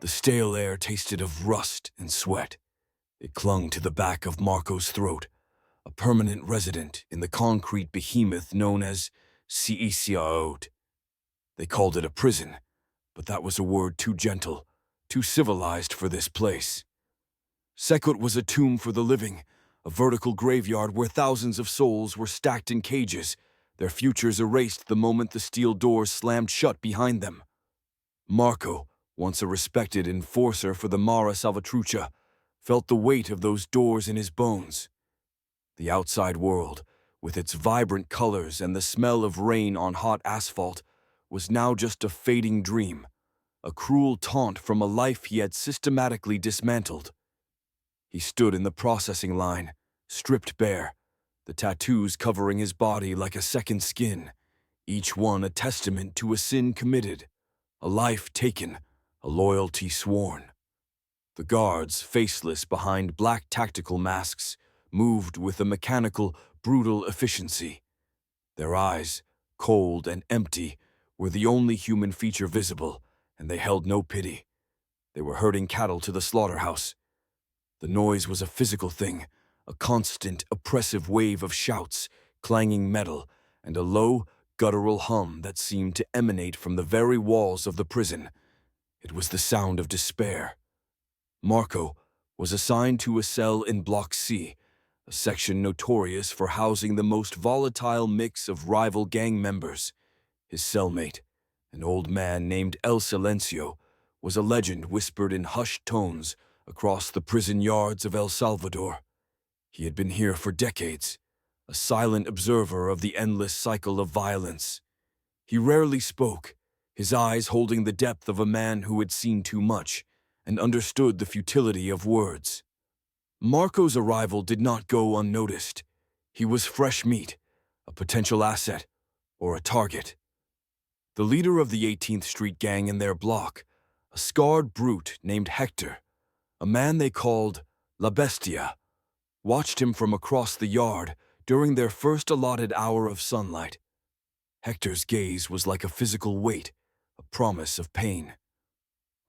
The stale air tasted of rust and sweat. It clung to the back of Marco's throat, a permanent resident in the concrete behemoth known as CECOT. They called it a prison, but that was a word too gentle, too civilized for this place. CECOT was a tomb for the living, a vertical graveyard where thousands of souls were stacked in cages, their futures erased the moment the steel doors slammed shut behind them. Marco, once a respected enforcer for the Mara Salvatrucha, felt the weight of those doors in his bones. The outside world, with its vibrant colors and the smell of rain on hot asphalt, was now just a fading dream, a cruel taunt from a life he had systematically dismantled. He stood in the processing line, stripped bare, the tattoos covering his body like a second skin, each one a testament to a sin committed, a life taken, a loyalty sworn. The guards, faceless behind black tactical masks, moved with a mechanical, brutal efficiency. Their eyes, cold and empty, were the only human feature visible, and they held no pity. They were herding cattle to the slaughterhouse. The noise was a physical thing, a constant, oppressive wave of shouts, clanging metal, and a low, guttural hum that seemed to emanate from the very walls of the prison. It was the sound of despair. Marco was assigned to a cell in Block C, a section notorious for housing the most volatile mix of rival gang members. His cellmate, an old man named El Silencio, was a legend whispered in hushed tones across the prison yards of El Salvador. He had been here for decades, a silent observer of the endless cycle of violence. He rarely spoke, his eyes holding the depth of a man who had seen too much and understood the futility of words. Marco's arrival did not go unnoticed. He was fresh meat, a potential asset, or a target. The leader of the 18th Street gang in their block, a scarred brute named Hector, a man they called La Bestia, watched him from across the yard during their first allotted hour of sunlight. Hector's gaze was like a physical weight, a promise of pain.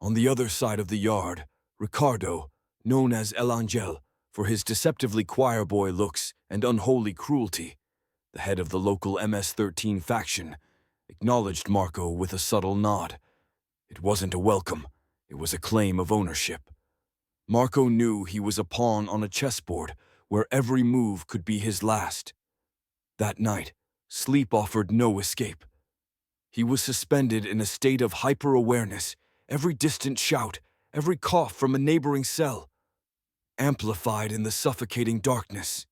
On the other side of the yard, Ricardo, known as El Angel for his deceptively choir-boy looks and unholy cruelty, the head of the local MS-13 faction, acknowledged Marco with a subtle nod. It wasn't a welcome, it was a claim of ownership. Marco knew he was a pawn on a chessboard where every move could be his last. That night, sleep offered no escape. He was suspended in a state of hyper-awareness, every distant shout, every cough from a neighboring cell, amplified in the suffocating darkness.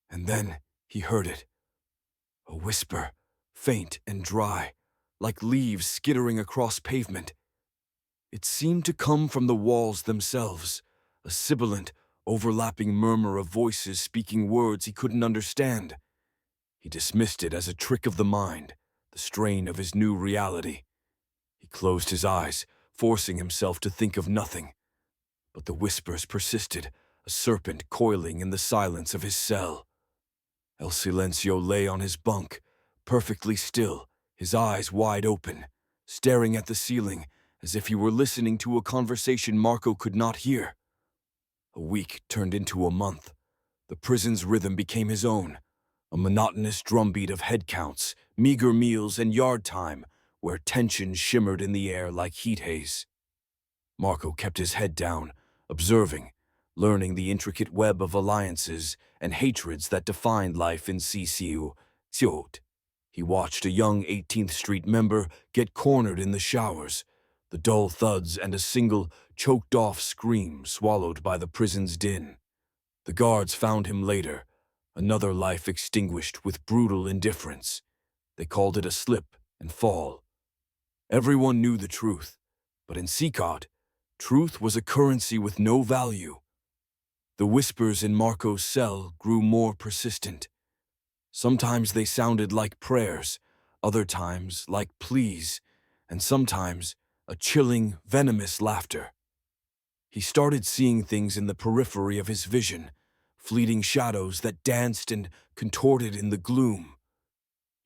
And then he heard it. A whisper, faint and dry, like leaves skittering across pavement. It seemed to come from the walls themselves, a sibilant, overlapping murmur of voices speaking words he couldn't understand. He dismissed it as a trick of the mind, the strain of his new reality. He closed his eyes, forcing himself to think of nothing. But the whispers persisted, a serpent coiling in the silence of his cell. El Silencio lay on his bunk, perfectly still, his eyes wide open, staring at the ceiling as if he were listening to a conversation Marco could not hear. A week turned into a month. The prison's rhythm became his own, a monotonous drumbeat of head counts, meager meals, and yard time, where tension shimmered in the air like heat haze. Marco kept his head down, observing, learning the intricate web of alliances and hatreds that defined life in CECOT. He watched a young 18th Street member get cornered in the showers, the dull thuds and a single, choked-off scream swallowed by the prison's din. The guards found him later, another life extinguished with brutal indifference. They called it a slip and fall. Everyone knew the truth, but in CECOT, truth was a currency with no value. The whispers in Marco's cell grew more persistent. Sometimes they sounded like prayers, other times like pleas, and sometimes a chilling, venomous laughter. He started seeing things in the periphery of his vision, fleeting shadows that danced and contorted in the gloom.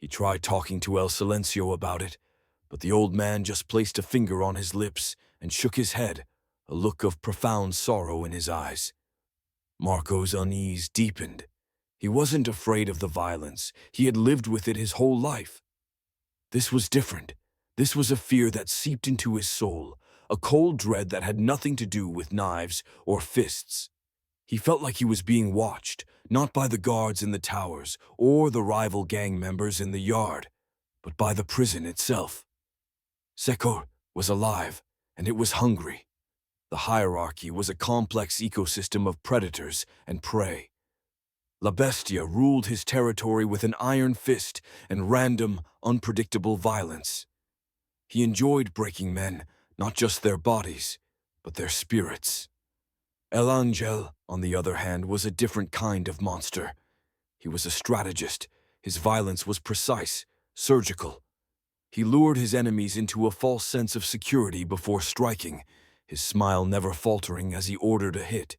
He tried talking to El Silencio about it, but the old man just placed a finger on his lips and shook his head, a look of profound sorrow in his eyes. Marco's unease deepened. He wasn't afraid of the violence. He had lived with it his whole life. This was different. This was a fear that seeped into his soul, a cold dread that had nothing to do with knives or fists. He felt like he was being watched, not by the guards in the towers or the rival gang members in the yard, but by the prison itself. CECOT was alive, and it was hungry. The hierarchy was a complex ecosystem of predators and prey. La Bestia ruled his territory with an iron fist and random, unpredictable violence. He enjoyed breaking men, not just their bodies, but their spirits. El Angel, on the other hand, was a different kind of monster. He was a strategist. His violence was precise, surgical. He lured his enemies into a false sense of security before striking, his smile never faltering as he ordered a hit.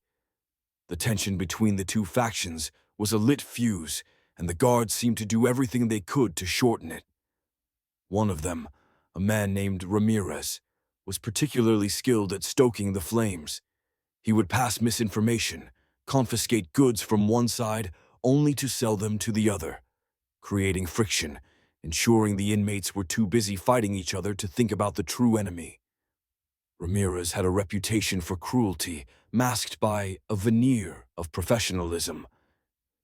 The tension between the two factions was a lit fuse, and the guards seemed to do everything they could to shorten it. One of them, a man named Ramirez, was particularly skilled at stoking the flames. He would pass misinformation, confiscate goods from one side only to sell them to the other, creating friction, ensuring the inmates were too busy fighting each other to think about the true enemy. Ramirez had a reputation for cruelty, masked by a veneer of professionalism.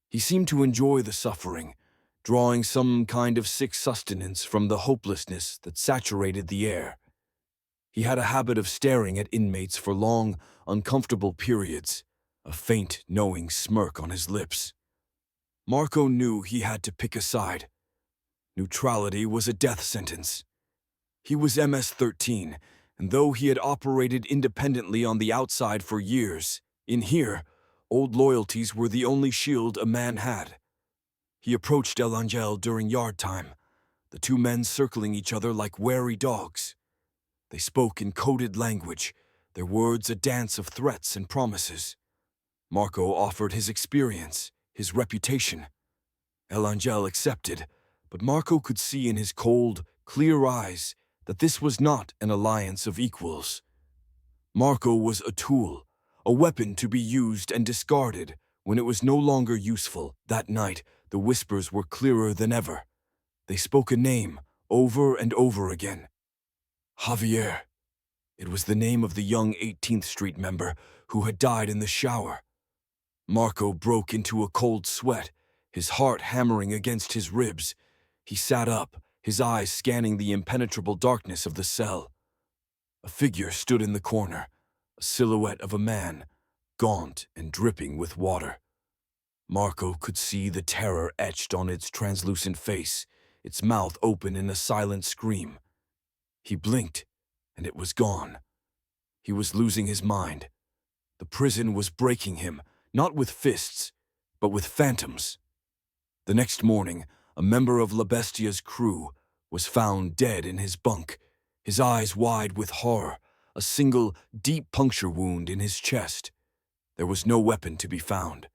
He seemed to enjoy the suffering, drawing some kind of sick sustenance from the hopelessness that saturated the air. He had a habit of staring at inmates for long, uncomfortable periods, a faint, knowing smirk on his lips. Marco knew he had to pick a side. Neutrality was a death sentence. He was MS-13, and though he had operated independently on the outside for years, in here, old loyalties were the only shield a man had. He approached El Angel during yard time, the two men circling each other like wary dogs. They spoke in coded language, their words a dance of threats and promises. Marco offered his experience, his reputation. El Angel accepted, but Marco could see in his cold, clear eyes that this was not an alliance of equals. Marco was a tool, a weapon to be used and discarded when it was no longer useful. That night, the whispers were clearer than ever. They spoke a name over and over again. Javier. It was the name of the young 18th Street member who had died in the shower. Marco broke into a cold sweat, his heart hammering against his ribs. He sat up, his eyes scanning the impenetrable darkness of the cell. A figure stood in the corner, a silhouette of a man, gaunt and dripping with water. Marco could see the terror etched on its translucent face, its mouth open in a silent scream. He blinked, and it was gone. He was losing his mind. The prison was breaking him, not with fists, but with phantoms. The next morning, a member of La Bestia's crew was found dead in his bunk, his eyes wide with horror, a single, deep puncture wound in his chest. There was no weapon to be found.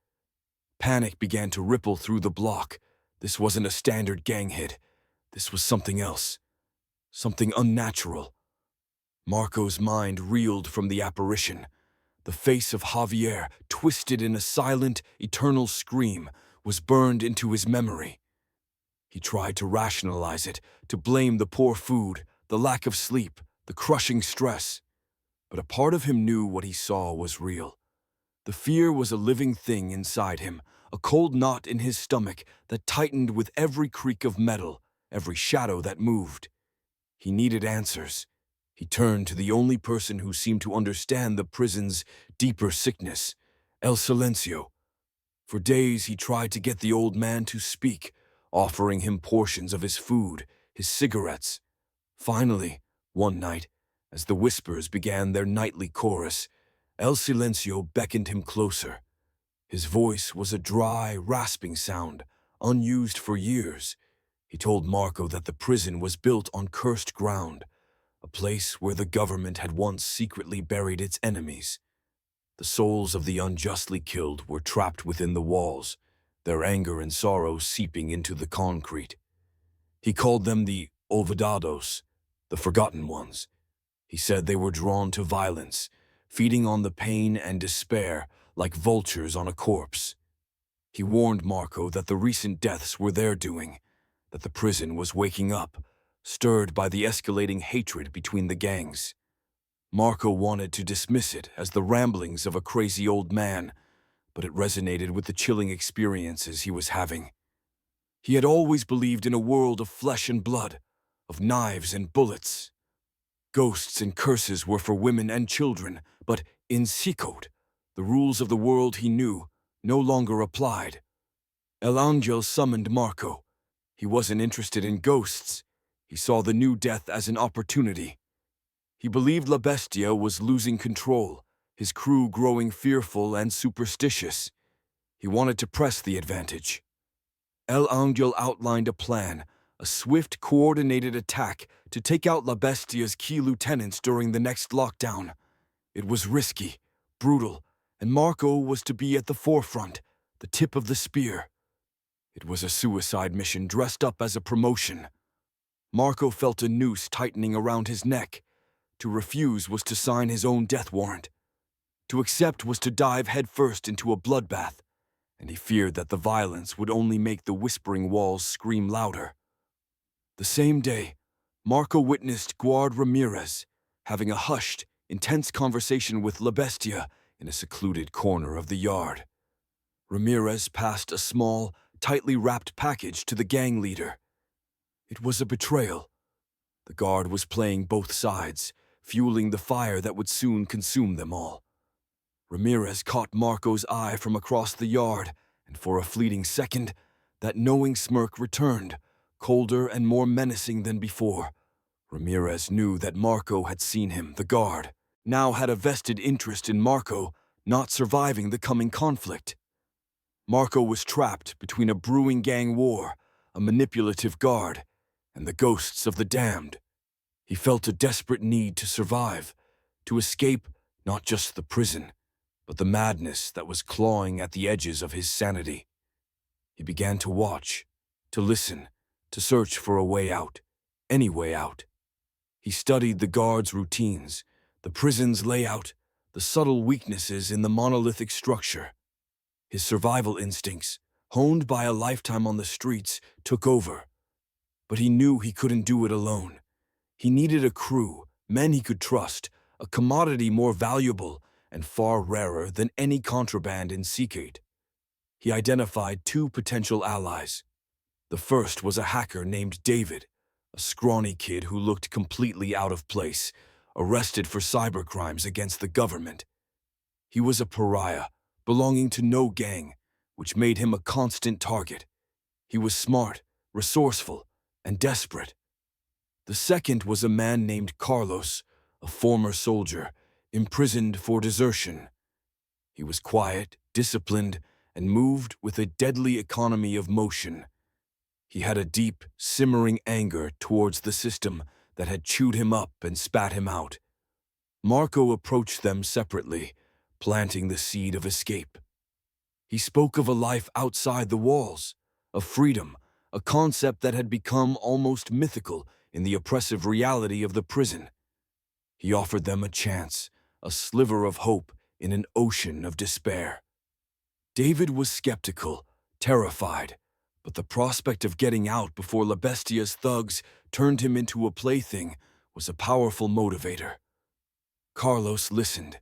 Panic began to ripple through the block. This wasn't a standard gang hit. This was something else. Something unnatural. Marco's mind reeled from the apparition. The face of Javier, twisted in a silent, eternal scream, was burned into his memory. He tried to rationalize it, to blame the poor food, the lack of sleep, the crushing stress. But a part of him knew what he saw was real. The fear was a living thing inside him, a cold knot in his stomach that tightened with every creak of metal, every shadow that moved. He needed answers. He turned to the only person who seemed to understand the prison's deeper sickness, El Silencio. For days he tried to get the old man to speak, offering him portions of his food, his cigarettes. Finally, one night, as the whispers began their nightly chorus, El Silencio beckoned him closer. His voice was a dry, rasping sound, unused for years. He told Marco that the prison was built on cursed ground, a place where the government had once secretly buried its enemies. The souls of the unjustly killed were trapped within the walls, their anger and sorrow seeping into the concrete. He called them the olvidados, the forgotten ones. He said they were drawn to violence, feeding on the pain and despair like vultures on a corpse. He warned Marco that the recent deaths were their doing, that the prison was waking up, stirred by the escalating hatred between the gangs. Marco wanted to dismiss it as the ramblings of a crazy old man, but it resonated with the chilling experiences he was having. He had always believed in a world of flesh and blood, of knives and bullets. Ghosts and curses were for women and children, but in CECOT, the rules of the world he knew no longer applied. El Angel summoned Marco. He wasn't interested in ghosts. He saw the new death as an opportunity. He believed La Bestia was losing control, his crew growing fearful and superstitious. He wanted to press the advantage. El Angel outlined a plan, a swift, coordinated attack to take out La Bestia's key lieutenants during the next lockdown. It was risky, brutal, and Marco was to be at the forefront, the tip of the spear. It was a suicide mission dressed up as a promotion. Marco felt a noose tightening around his neck. To refuse was to sign his own death warrant. To accept was to dive headfirst into a bloodbath, and he feared that the violence would only make the whispering walls scream louder. The same day, Marco witnessed Guard Ramirez having a hushed, intense conversation with La Bestia in a secluded corner of the yard. Ramirez passed a small, tightly wrapped package to the gang leader. It was a betrayal. The guard was playing both sides, fueling the fire that would soon consume them all. Ramirez caught Marco's eye from across the yard, and for a fleeting second, that knowing smirk returned, colder and more menacing than before. Ramirez knew that Marco had seen him, the guard, now had a vested interest in Marco not surviving the coming conflict. Marco was trapped between a brewing gang war, a manipulative guard, and the ghosts of the damned. He felt a desperate need to survive, to escape not just the prison, but the madness that was clawing at the edges of his sanity. He began to watch, to listen, to search for a way out, any way out. He studied the guards' routines, the prison's layout, the subtle weaknesses in the monolithic structure. His survival instincts, honed by a lifetime on the streets, took over. But he knew he couldn't do it alone. He needed a crew, men he could trust, a commodity more valuable and far rarer than any contraband in CECOT. He identified two potential allies. The first was a hacker named David, a scrawny kid who looked completely out of place, arrested for cybercrimes against the government. He was a pariah, belonging to no gang, which made him a constant target. He was smart, resourceful, and desperate. The second was a man named Carlos, a former soldier, imprisoned for desertion. He was quiet, disciplined, and moved with a deadly economy of motion. He had a deep, simmering anger towards the system that had chewed him up and spat him out. Marco approached them separately, planting the seed of escape. He spoke of a life outside the walls, of freedom, a concept that had become almost mythical in the oppressive reality of the prison. He offered them a chance, a sliver of hope in an ocean of despair. David was skeptical, terrified, but the prospect of getting out before La Bestia's thugs turned him into a plaything was a powerful motivator. Carlos listened,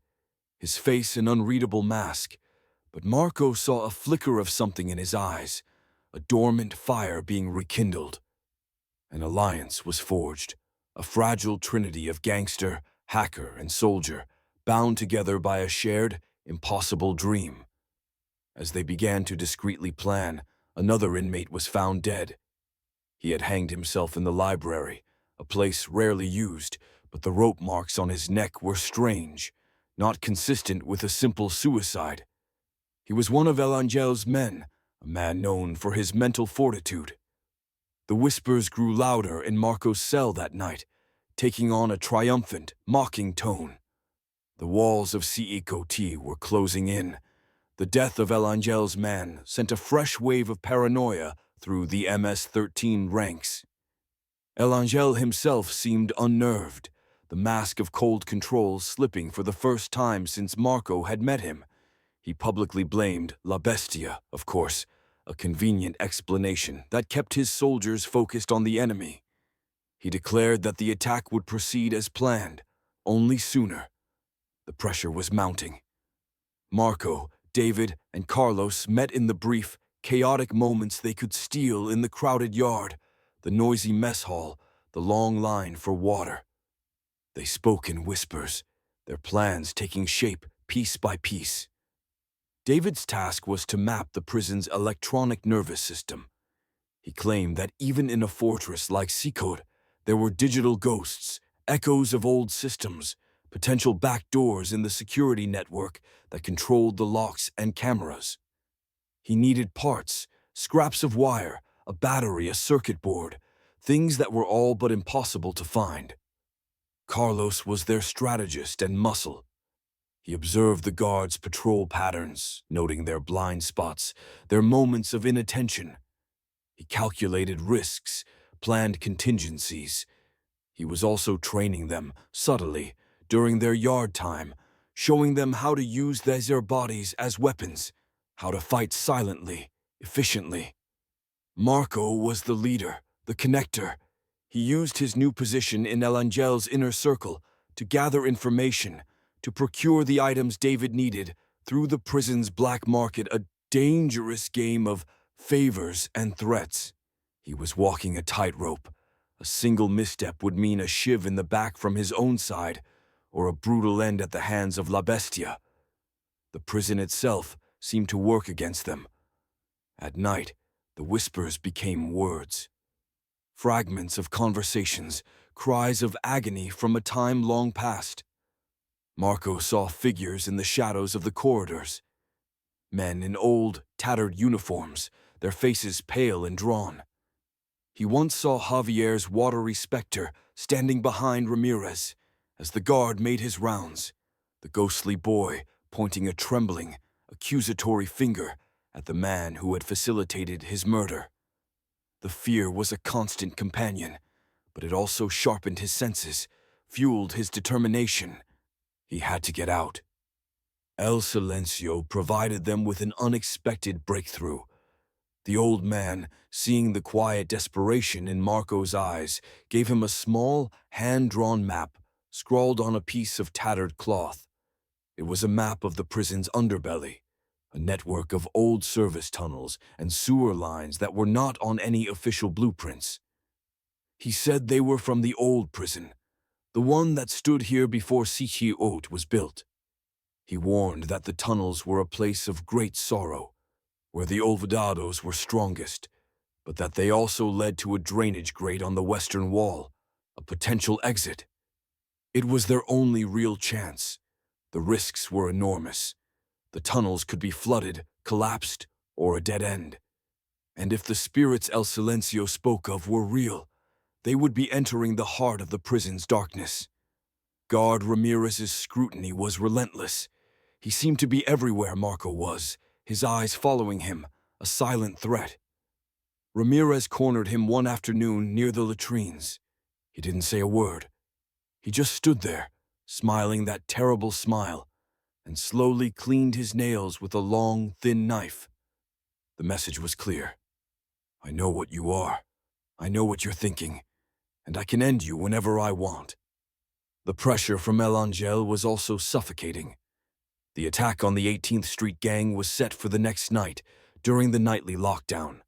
his face an unreadable mask, but Marco saw a flicker of something in his eyes, a dormant fire being rekindled. An alliance was forged, a fragile trinity of gangster, hacker, and soldier, bound together by a shared, impossible dream. As they began to discreetly plan, another inmate was found dead. He had hanged himself in the library, a place rarely used, but the rope marks on his neck were strange, not consistent with a simple suicide. He was one of El Angel's men, a man known for his mental fortitude. The whispers grew louder in Marco's cell that night, taking on a triumphant, mocking tone. The walls of CECOT were closing in. The death of El Angel's man sent a fresh wave of paranoia through the MS-13 ranks. El Angel himself seemed unnerved, the mask of cold control slipping for the first time since Marco had met him. He publicly blamed La Bestia, of course, a convenient explanation that kept his soldiers focused on the enemy. He declared that the attack would proceed as planned, only sooner. The pressure was mounting. Marco, David, and Carlos met in the brief, chaotic moments they could steal in the crowded yard, the noisy mess hall, the long line for water. They spoke in whispers, their plans taking shape piece by piece. David's task was to map the prison's electronic nervous system. He claimed that even in a fortress like CECOT, there were digital ghosts, echoes of old systems, potential backdoors in the security network that controlled the locks and cameras. He needed parts, scraps of wire, a battery, a circuit board, things that were all but impossible to find. Carlos was their strategist and muscle. He observed the guards' patrol patterns, noting their blind spots, their moments of inattention. He calculated risks, planned contingencies. He was also training them, subtly, during their yard time, showing them how to use their bodies as weapons, how to fight silently, efficiently. Marco was the leader, the connector. He used his new position in El Angel's inner circle to gather information, to procure the items David needed through the prison's black market, a dangerous game of favors and threats. He was walking a tightrope. A single misstep would mean a shiv in the back from his own side, or a brutal end at the hands of La Bestia. The prison itself seemed to work against them. At night, the whispers became words. Fragments of conversations, cries of agony from a time long past. Marco saw figures in the shadows of the corridors. Men in old, tattered uniforms, their faces pale and drawn. He once saw Javier's watery specter standing behind Ramirez as the guard made his rounds, the ghostly boy pointing a trembling, accusatory finger at the man who had facilitated his murder. The fear was a constant companion, but it also sharpened his senses, fueled his determination. He had to get out. El Silencio provided them with an unexpected breakthrough. The old man, seeing the quiet desperation in Marco's eyes, gave him a small, hand-drawn map scrawled on a piece of tattered cloth. It was a map of the prison's underbelly, a network of old service tunnels and sewer lines that were not on any official blueprints. He said they were from the old prison, the one that stood here before CECOT was built. He warned that the tunnels were a place of great sorrow, where the olvidados were strongest, but that they also led to a drainage grate on the western wall, a potential exit. It was their only real chance. The risks were enormous. The tunnels could be flooded, collapsed, or a dead end. And if the spirits El Silencio spoke of were real, they would be entering the heart of the prison's darkness. Guard Ramirez's scrutiny was relentless. He seemed to be everywhere Marco was, his eyes following him, a silent threat. Ramirez cornered him one afternoon near the latrines. He didn't say a word. He just stood there, smiling that terrible smile, and slowly cleaned his nails with a long, thin knife. The message was clear. I know what you are. I know what you're thinking, and I can end you whenever I want. The pressure from El Angel was also suffocating. The attack on the 18th Street gang was set for the next night, during the nightly lockdown.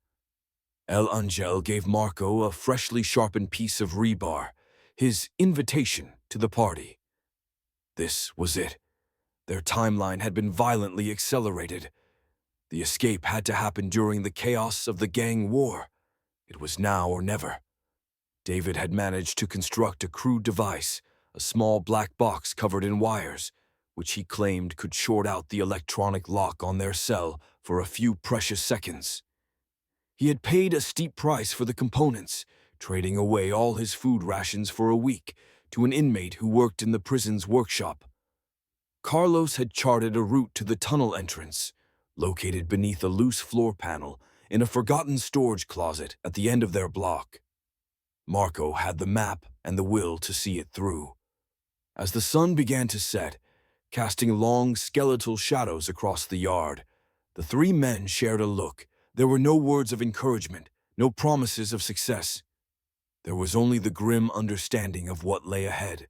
El Angel gave Marco a freshly sharpened piece of rebar, his invitation to the party. This was it. Their timeline had been violently accelerated. The escape had to happen during the chaos of the gang war. It was now or never. David had managed to construct a crude device, a small black box covered in wires, which he claimed could short out the electronic lock on their cell for a few precious seconds. He had paid a steep price for the components, trading away all his food rations for a week to an inmate who worked in the prison's workshop. Carlos had charted a route to the tunnel entrance, located beneath a loose floor panel in a forgotten storage closet at the end of their block. Marco had the map and the will to see it through. As the sun began to set, casting long skeletal shadows across the yard, the three men shared a look. There were no words of encouragement, no promises of success. There was only the grim understanding of what lay ahead.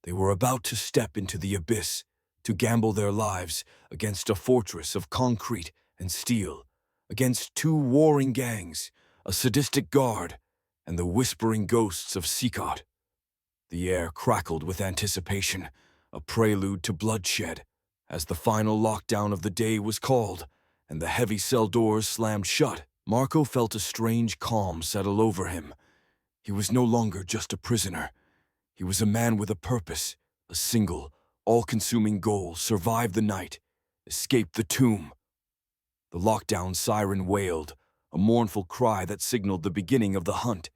They were about to step into the abyss, to gamble their lives against a fortress of concrete and steel, against two warring gangs, a sadistic guard, and the whispering ghosts of CECOT. The air crackled with anticipation, a prelude to bloodshed, as the final lockdown of the day was called, and the heavy cell doors slammed shut. Marco felt a strange calm settle over him. He was no longer just a prisoner. He was a man with a purpose, a single, all-consuming goal: survive the night, escape the tomb. The lockdown siren wailed, a mournful cry that signaled the beginning of the hunt.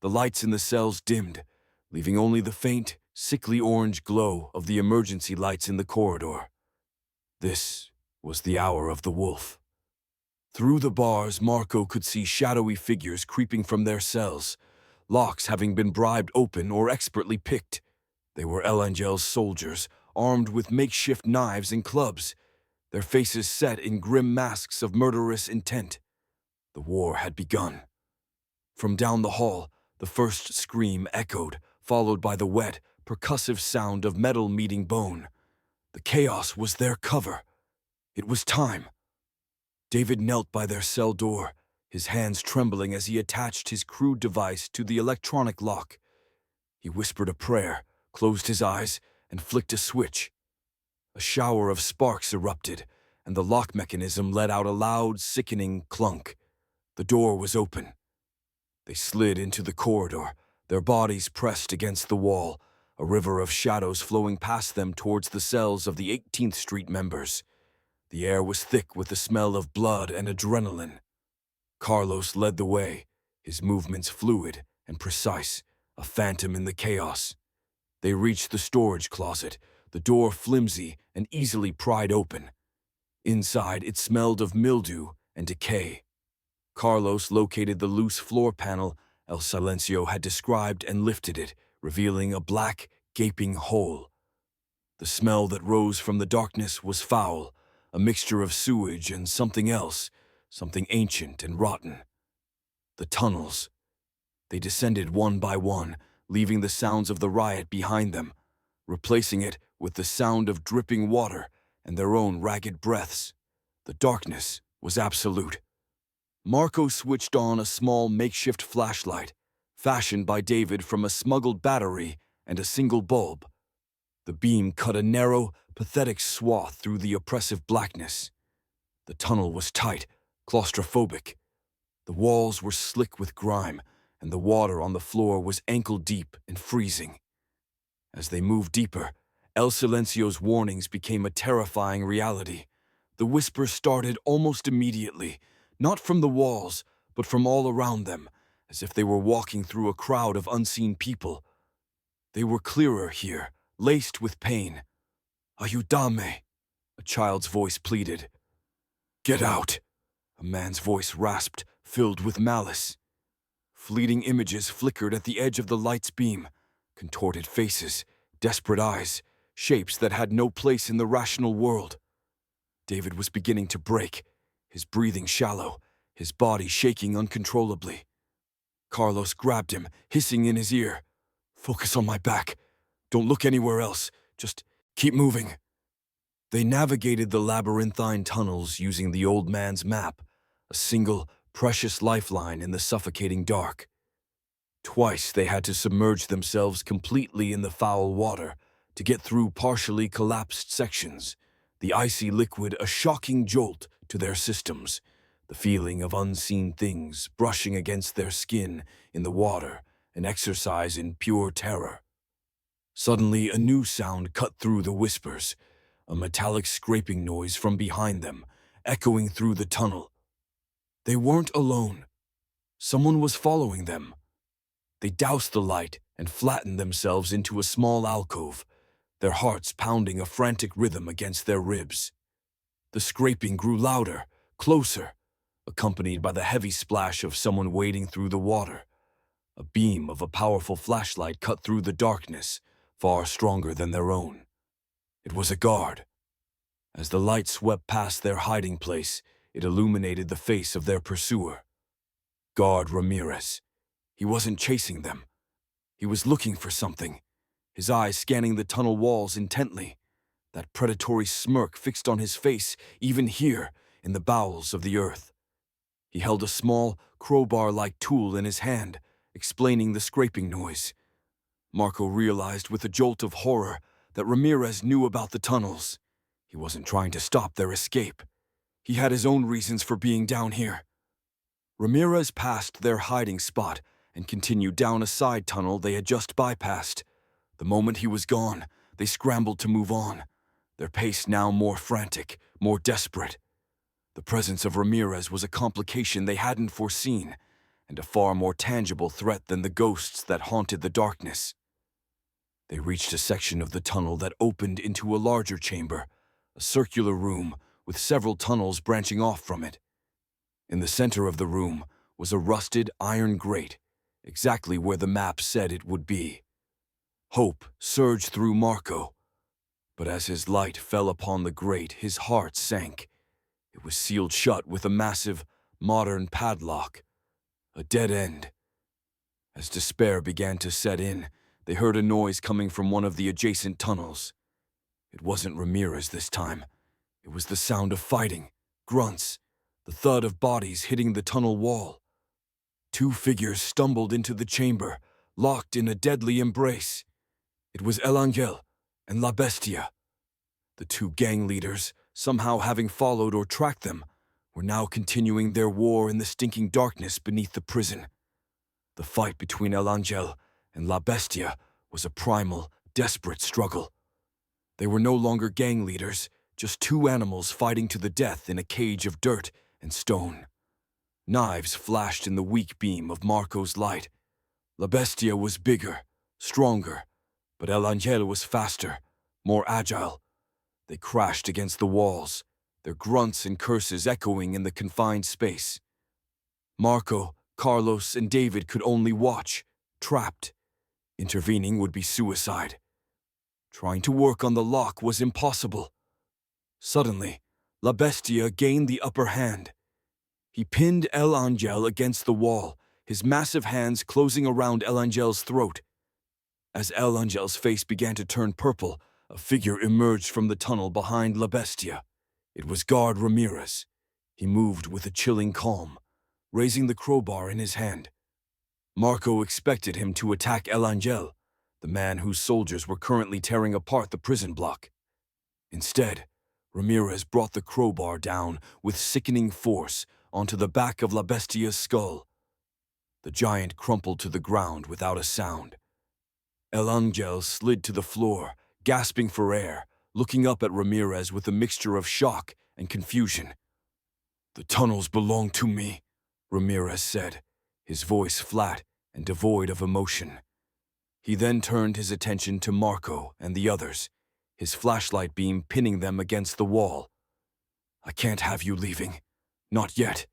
The lights in the cells dimmed, leaving only the faint, sickly orange glow of the emergency lights in the corridor. This was the hour of the wolf. Through the bars, Marco could see shadowy figures creeping from their cells, locks having been bribed open or expertly picked. They were El Angel's soldiers, armed with makeshift knives and clubs, their faces set in grim masks of murderous intent. The war had begun. From down the hall, the first scream echoed, followed by the wet, percussive sound of metal meeting bone. The chaos was their cover. It was time. David knelt by their cell door, his hands trembling as he attached his crude device to the electronic lock. He whispered a prayer, closed his eyes, and flicked a switch. A shower of sparks erupted, and the lock mechanism let out a loud, sickening clunk. The door was open. They slid into the corridor, their bodies pressed against the wall, a river of shadows flowing past them towards the cells of the 18th Street members. The air was thick with the smell of blood and adrenaline. Carlos led the way, his movements fluid and precise, a phantom in the chaos. They reached the storage closet, the door flimsy and easily pried open. Inside, it smelled of mildew and decay. Carlos located the loose floor panel El Silencio had described and lifted it, revealing a black, gaping hole. The smell that rose from the darkness was foul, a mixture of sewage and something else, something ancient and rotten. The tunnels. They descended one by one, leaving the sounds of the riot behind them, replacing it with the sound of dripping water and their own ragged breaths. The darkness was absolute. Marco switched on a small makeshift flashlight, fashioned by David from a smuggled battery and a single bulb. The beam cut a narrow, pathetic swath through the oppressive blackness. The tunnel was tight, claustrophobic. The walls were slick with grime, and the water on the floor was ankle-deep and freezing. As they moved deeper, El Silencio's warnings became a terrifying reality. The whispers started almost immediately, not from the walls, but from all around them, as if they were walking through a crowd of unseen people. They were clearer here, laced with pain. "Ayúdame," a child's voice pleaded. "Get out," a man's voice rasped, filled with malice. Fleeting images flickered at the edge of the light's beam, contorted faces, desperate eyes, shapes that had no place in the rational world. David was beginning to break, his breathing shallow, his body shaking uncontrollably. Carlos grabbed him, hissing in his ear. "Focus on my back. Don't look anywhere else. Just keep moving." They navigated the labyrinthine tunnels using the old man's map, a single, precious lifeline in the suffocating dark. Twice they had to submerge themselves completely in the foul water to get through partially collapsed sections, the icy liquid a shocking jolt to their systems, the feeling of unseen things brushing against their skin in the water, an exercise in pure terror. Suddenly, a new sound cut through the whispers, a metallic scraping noise from behind them, echoing through the tunnel. They weren't alone. Someone was following them. They doused the light and flattened themselves into a small alcove. their hearts pounding a frantic rhythm against their ribs. The scraping grew louder, closer, accompanied by the heavy splash of someone wading through the water. A beam of a powerful flashlight cut through the darkness, far stronger than their own. It was a guard. As the light swept past their hiding place, it illuminated the face of their pursuer. Guard Ramirez. He wasn't chasing them. He was looking for something, his eyes scanning the tunnel walls intently, that predatory smirk fixed on his face, even here, in the bowels of the earth. He held a small, crowbar-like tool in his hand, explaining the scraping noise. Marco realized with a jolt of horror that Ramirez knew about the tunnels. He wasn't trying to stop their escape. He had his own reasons for being down here. Ramirez passed their hiding spot and continued down a side tunnel they had just bypassed. The moment he was gone, they scrambled to move on, their pace now more frantic, more desperate. The presence of Ramirez was a complication they hadn't foreseen, and a far more tangible threat than the ghosts that haunted the darkness. They reached a section of the tunnel that opened into a larger chamber, a circular room with several tunnels branching off from it. In the center of the room was a rusted iron grate, exactly where the map said it would be. Hope surged through Marco, but as his light fell upon the grate, his heart sank. It was sealed shut with a massive, modern padlock. A dead end. As despair began to set in, they heard a noise coming from one of the adjacent tunnels. It wasn't Ramirez this time. It was the sound of fighting, grunts, the thud of bodies hitting the tunnel wall. Two figures stumbled into the chamber, locked in a deadly embrace. It was El Angel and La Bestia. The two gang leaders, somehow having followed or tracked them, were now continuing their war in the stinking darkness beneath the prison. The fight between El Angel and La Bestia was a primal, desperate struggle. They were no longer gang leaders, just two animals fighting to the death in a cage of dirt and stone. Knives flashed in the weak beam of Marco's light. La Bestia was bigger, stronger, but El Angel was faster, more agile. They crashed against the walls, their grunts and curses echoing in the confined space. Marco, Carlos, and David could only watch, trapped. Intervening would be suicide. Trying to work on the lock was impossible. Suddenly, La Bestia gained the upper hand. He pinned El Angel against the wall, his massive hands closing around El Angel's throat. As El Angel's face began to turn purple, a figure emerged from the tunnel behind La Bestia. It was Guard Ramirez. He moved with a chilling calm, raising the crowbar in his hand. Marco expected him to attack El Angel, the man whose soldiers were currently tearing apart the prison block. Instead, Ramirez brought the crowbar down with sickening force onto the back of La Bestia's skull. The giant crumpled to the ground without a sound. El Angel slid to the floor, gasping for air, looking up at Ramirez with a mixture of shock and confusion. "The tunnels belong to me," Ramirez said, his voice flat and devoid of emotion. He then turned his attention to Marco and the others, his flashlight beam pinning them against the wall. "I can't have you leaving. Not yet."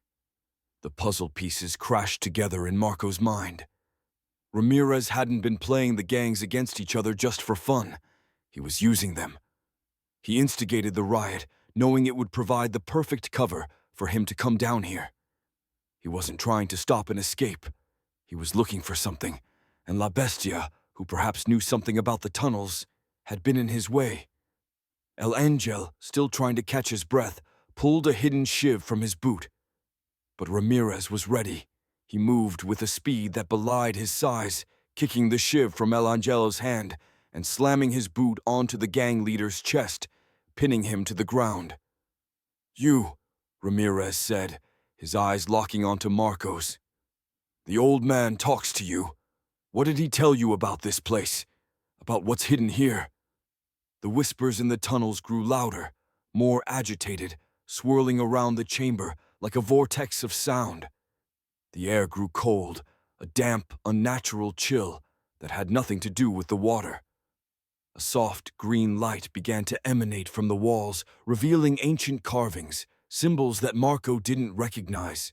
The puzzle pieces crashed together in Marco's mind. Ramirez hadn't been playing the gangs against each other just for fun. He was using them. He instigated the riot, knowing it would provide the perfect cover for him to come down here. He wasn't trying to stop an escape. He was looking for something, and La Bestia, who perhaps knew something about the tunnels, had been in his way. El Angel, still trying to catch his breath, pulled a hidden shiv from his boot. But Ramirez was ready. He moved with a speed that belied his size, kicking the shiv from El Angel's hand and slamming his boot onto the gang leader's chest, pinning him to the ground. "You," Ramirez said, his eyes locking onto Marco's. "The old man talks to you. What did he tell you about this place? About what's hidden here?" The whispers in the tunnels grew louder, more agitated, swirling around the chamber like a vortex of sound. The air grew cold, a damp, unnatural chill that had nothing to do with the water. A soft green light began to emanate from the walls, revealing ancient carvings, symbols that Marco didn't recognize.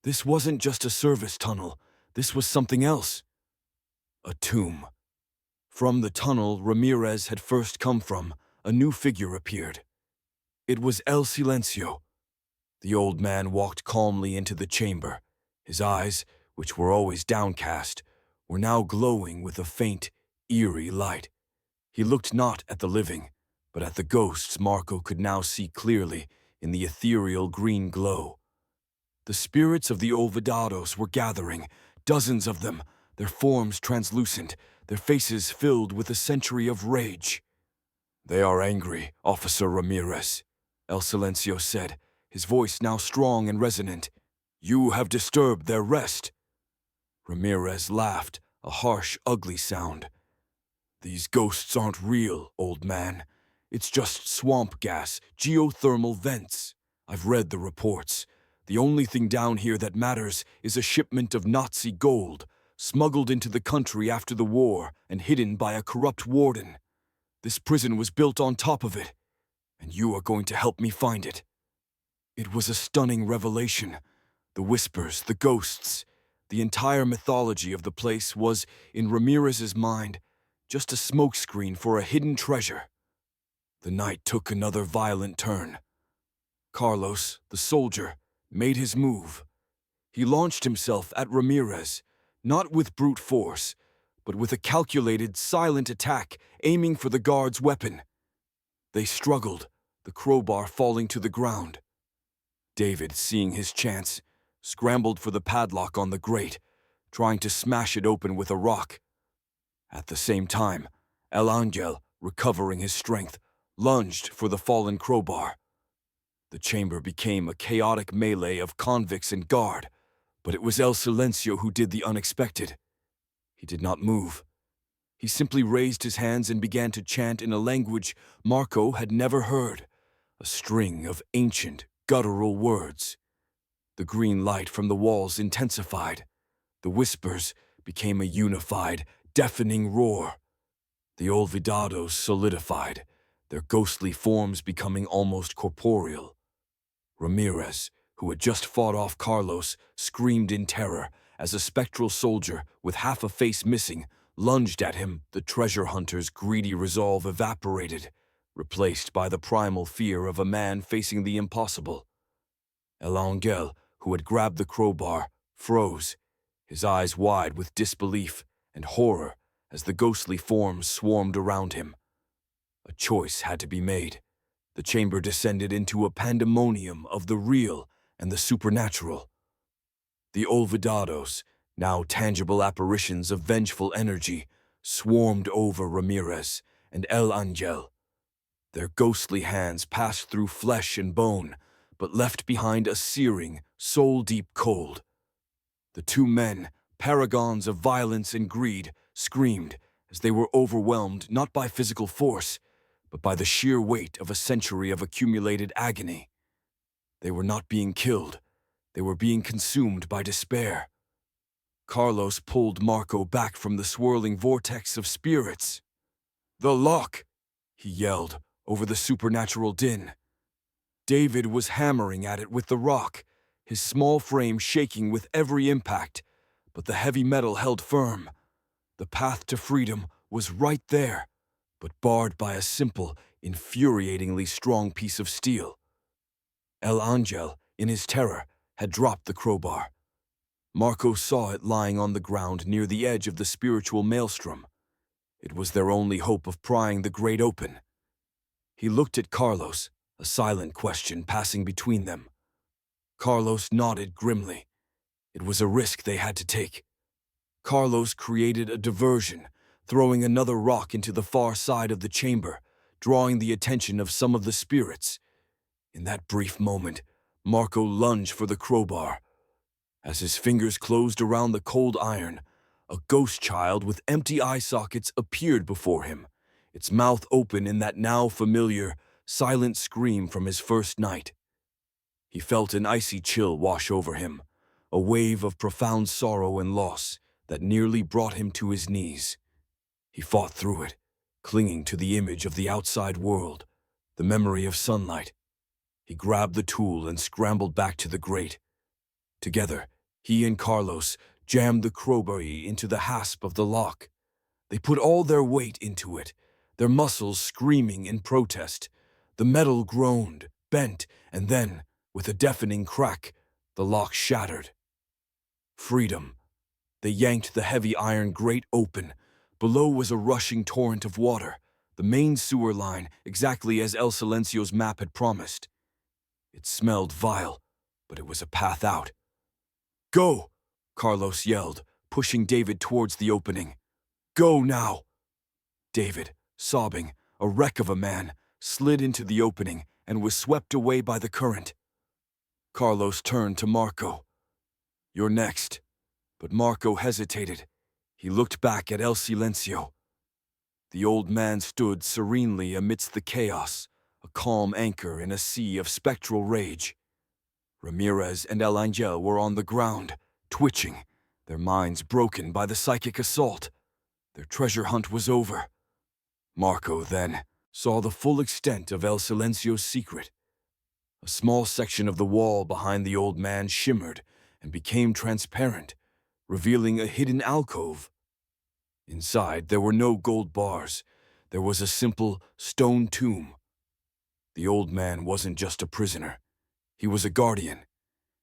This wasn't just a service tunnel, this was something else. A tomb. From the tunnel Ramirez had first come from, a new figure appeared. It was El Silencio. The old man walked calmly into the chamber. His eyes, which were always downcast, were now glowing with a faint, eerie light. He looked not at the living, but at the ghosts Marco could now see clearly in the ethereal green glow. The spirits of the Olvidados were gathering, dozens of them, their forms translucent, their faces filled with a century of rage. "They are angry, Officer Ramirez," El Silencio said, his voice now strong and resonant. "You have disturbed their rest." Ramirez laughed, a harsh, ugly sound. "These ghosts aren't real, old man. It's just swamp gas, geothermal vents. I've read the reports. The only thing down here that matters is a shipment of Nazi gold, smuggled into the country after the war and hidden by a corrupt warden. This prison was built on top of it, and you are going to help me find it." It was a stunning revelation. The whispers, the ghosts, the entire mythology of the place was, in Ramirez's mind, just a smokescreen for a hidden treasure. The night took another violent turn. Carlos, the soldier, made his move. He launched himself at Ramirez, not with brute force, but with a calculated, silent attack aiming for the guard's weapon. They struggled, the crowbar falling to the ground. David, seeing his chance, scrambled for the padlock on the grate, trying to smash it open with a rock. At the same time, El Angel, recovering his strength, lunged for the fallen crowbar. The chamber became a chaotic melee of convicts and guard, but it was El Silencio who did the unexpected. He did not move. He simply raised his hands and began to chant in a language Marco had never heard, a string of ancient, guttural words. The green light from the walls intensified. The whispers became a unified, deafening roar. The Olvidados solidified, their ghostly forms becoming almost corporeal. Ramirez, who had just fought off Carlos, screamed in terror as a spectral soldier with half a face missing lunged at him. The treasure hunter's greedy resolve evaporated, replaced by the primal fear of a man facing the impossible. El Angel, who had grabbed the crowbar, froze, his eyes wide with disbelief and horror as the ghostly forms swarmed around him. A choice had to be made. The chamber descended into a pandemonium of the real and the supernatural. The Olvidados, now tangible apparitions of vengeful energy, swarmed over Ramirez and El Angel. Their ghostly hands passed through flesh and bone, but left behind a searing, soul-deep cold. The two men, paragons of violence and greed, screamed as they were overwhelmed not by physical force, but by the sheer weight of a century of accumulated agony. They were not being killed. They were being consumed by despair. Carlos pulled Marco back from the swirling vortex of spirits. "The lock!" he yelled over the supernatural din. David was hammering at it with the rock, his small frame shaking with every impact, but the heavy metal held firm. The path to freedom was right there, but barred by a simple, infuriatingly strong piece of steel. El Angel, in his terror, had dropped the crowbar. Marco saw it lying on the ground near the edge of the spiritual maelstrom. It was their only hope of prying the grate open. He looked at Carlos, a silent question passing between them. Carlos nodded grimly. It was a risk they had to take. Carlos created a diversion, throwing another rock into the far side of the chamber, drawing the attention of some of the spirits. In that brief moment, Marco lunged for the crowbar. As his fingers closed around the cold iron, a ghost child with empty eye sockets appeared before him, its mouth open in that now familiar, silent scream from his first night. He felt an icy chill wash over him, a wave of profound sorrow and loss that nearly brought him to his knees. He fought through it, clinging to the image of the outside world, the memory of sunlight. He grabbed the tool and scrambled back to the grate. Together, he and Carlos jammed the crowbar into the hasp of the lock. They put all their weight into it, their muscles screaming in protest. The metal groaned, bent, and then, with a deafening crack, the lock shattered. Freedom. They yanked the heavy iron grate open. Below was a rushing torrent of water, the main sewer line, exactly as El Silencio's map had promised. It smelled vile, but it was a path out. "Go!" Carlos yelled, pushing David towards the opening. "Go now!" David, sobbing, a wreck of a man, slid into the opening and was swept away by the current. Carlos turned to Marco. "You're next." But Marco hesitated. He looked back at El Silencio. The old man stood serenely amidst the chaos, a calm anchor in a sea of spectral rage. Ramirez and El Angel were on the ground, twitching, their minds broken by the psychic assault. Their treasure hunt was over. Marco, then, saw the full extent of El Silencio's secret. A small section of the wall behind the old man shimmered and became transparent, revealing a hidden alcove. Inside, there were no gold bars. There was a simple stone tomb. The old man wasn't just a prisoner. He was a guardian.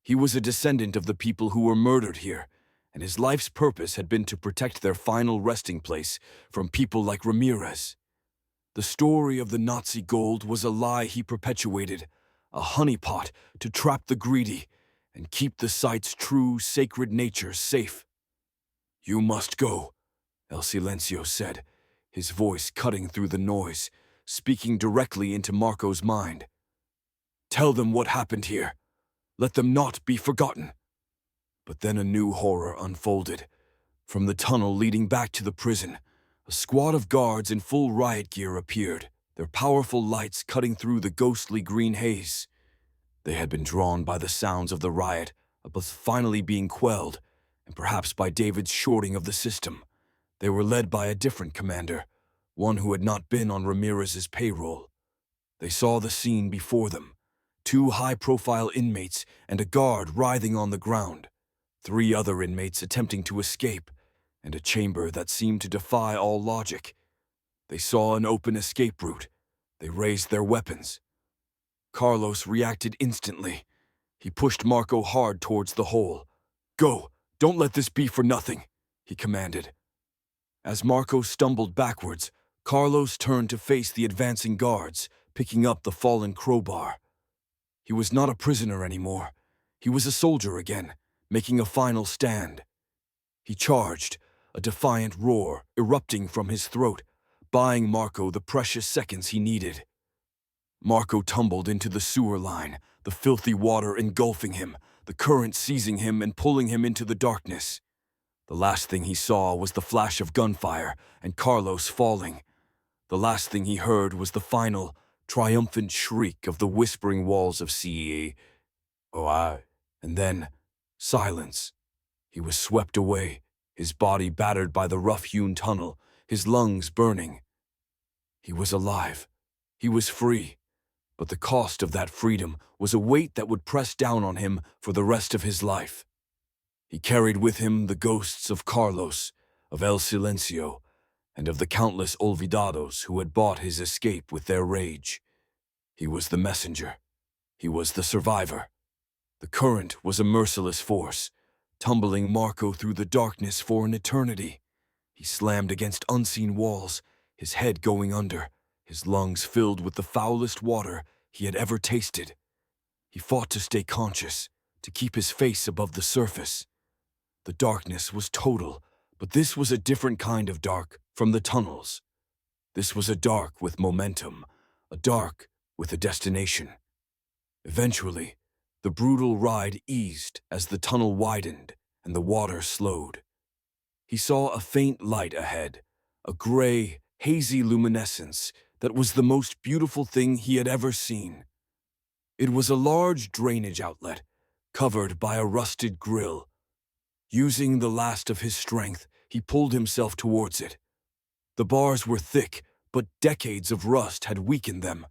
He was a descendant of the people who were murdered here, and his life's purpose had been to protect their final resting place from people like Ramirez. The story of the Nazi gold was a lie he perpetuated, a honeypot to trap the greedy and keep the site's true, sacred nature safe. "You must go," El Silencio said, his voice cutting through the noise, speaking directly into Marco's mind. "Tell them what happened here. Let them not be forgotten." But then a new horror unfolded. From the tunnel leading back to the prison, a squad of guards in full riot gear appeared, their powerful lights cutting through the ghostly green haze. They had been drawn by the sounds of the riot, but finally being quelled, and perhaps by David's shorting of the system. They were led by a different commander, one who had not been on Ramirez's payroll. They saw the scene before them: 2 high-profile inmates and a guard writhing on the ground, 3 other inmates attempting to escape, and a chamber that seemed to defy all logic. They saw an open escape route. They raised their weapons. Carlos reacted instantly. He pushed Marco hard towards the hole. "Go! Don't let this be for nothing," he commanded. As Marco stumbled backwards, Carlos turned to face the advancing guards, picking up the fallen crowbar. He was not a prisoner anymore. He was a soldier again, making a final stand. He charged, a defiant roar erupting from his throat, buying Marco the precious seconds he needed. Marco tumbled into the sewer line, the filthy water engulfing him, the current seizing him and pulling him into the darkness. The last thing he saw was the flash of gunfire and Carlos falling. The last thing he heard was the final, triumphant shriek of the whispering walls of CEE. And then, silence. He was swept away, his body battered by the rough-hewn tunnel, his lungs burning. He was alive. He was free. But the cost of that freedom was a weight that would press down on him for the rest of his life. He carried with him the ghosts of Carlos, of El Silencio, and of the countless olvidados who had bought his escape with their rage. He was the messenger. He was the survivor. The current was a merciless force, tumbling Marco through the darkness for an eternity. He slammed against unseen walls, his head going under, his lungs filled with the foulest water he had ever tasted. He fought to stay conscious, to keep his face above the surface. The darkness was total, but this was a different kind of dark from the tunnels. This was a dark with momentum, a dark with a destination. Eventually, the brutal ride eased as the tunnel widened and the water slowed. He saw a faint light ahead, a gray, hazy luminescence that was the most beautiful thing he had ever seen. It was a large drainage outlet, covered by a rusted grill. Using the last of his strength, he pulled himself towards it. The bars were thick, but decades of rust had weakened them.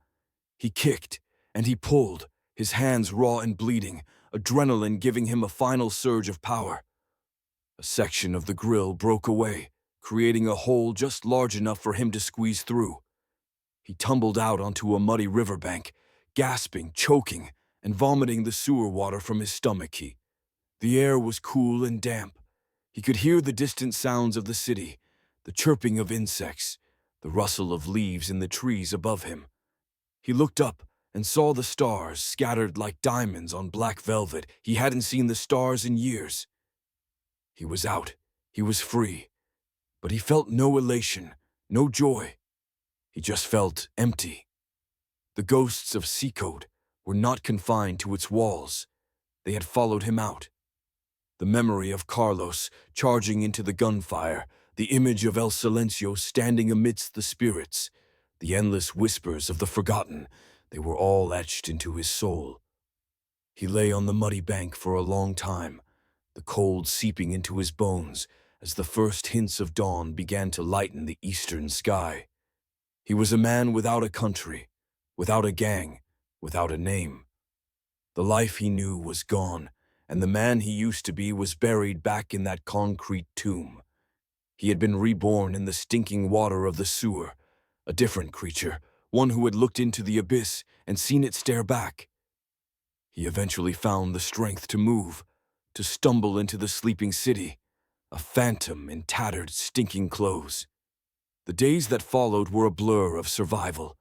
He kicked, and he pulled, his hands raw and bleeding, adrenaline giving him a final surge of power. A section of the grill broke away, creating a hole just large enough for him to squeeze through. He tumbled out onto a muddy riverbank, gasping, choking, and vomiting the sewer water from his stomach. The air was cool and damp. He could hear the distant sounds of the city, the chirping of insects, the rustle of leaves in the trees above him. He looked up and saw the stars scattered like diamonds on black velvet. He hadn't seen the stars in years. He was out. He was free. But he felt no elation, no joy. He just felt empty. The ghosts of CECOT were not confined to its walls. They had followed him out. The memory of Carlos charging into the gunfire, the image of El Silencio standing amidst the spirits, the endless whispers of the forgotten, they were all etched into his soul. He lay on the muddy bank for a long time, the cold seeping into his bones as the first hints of dawn began to lighten the eastern sky. He was a man without a country, without a gang, without a name. The life he knew was gone, and the man he used to be was buried back in that concrete tomb. He had been reborn in the stinking water of the sewer, a different creature, one who had looked into the abyss and seen it stare back. He eventually found the strength to move, to stumble into the sleeping city, a phantom in tattered, stinking clothes. The days that followed were a blur of survival.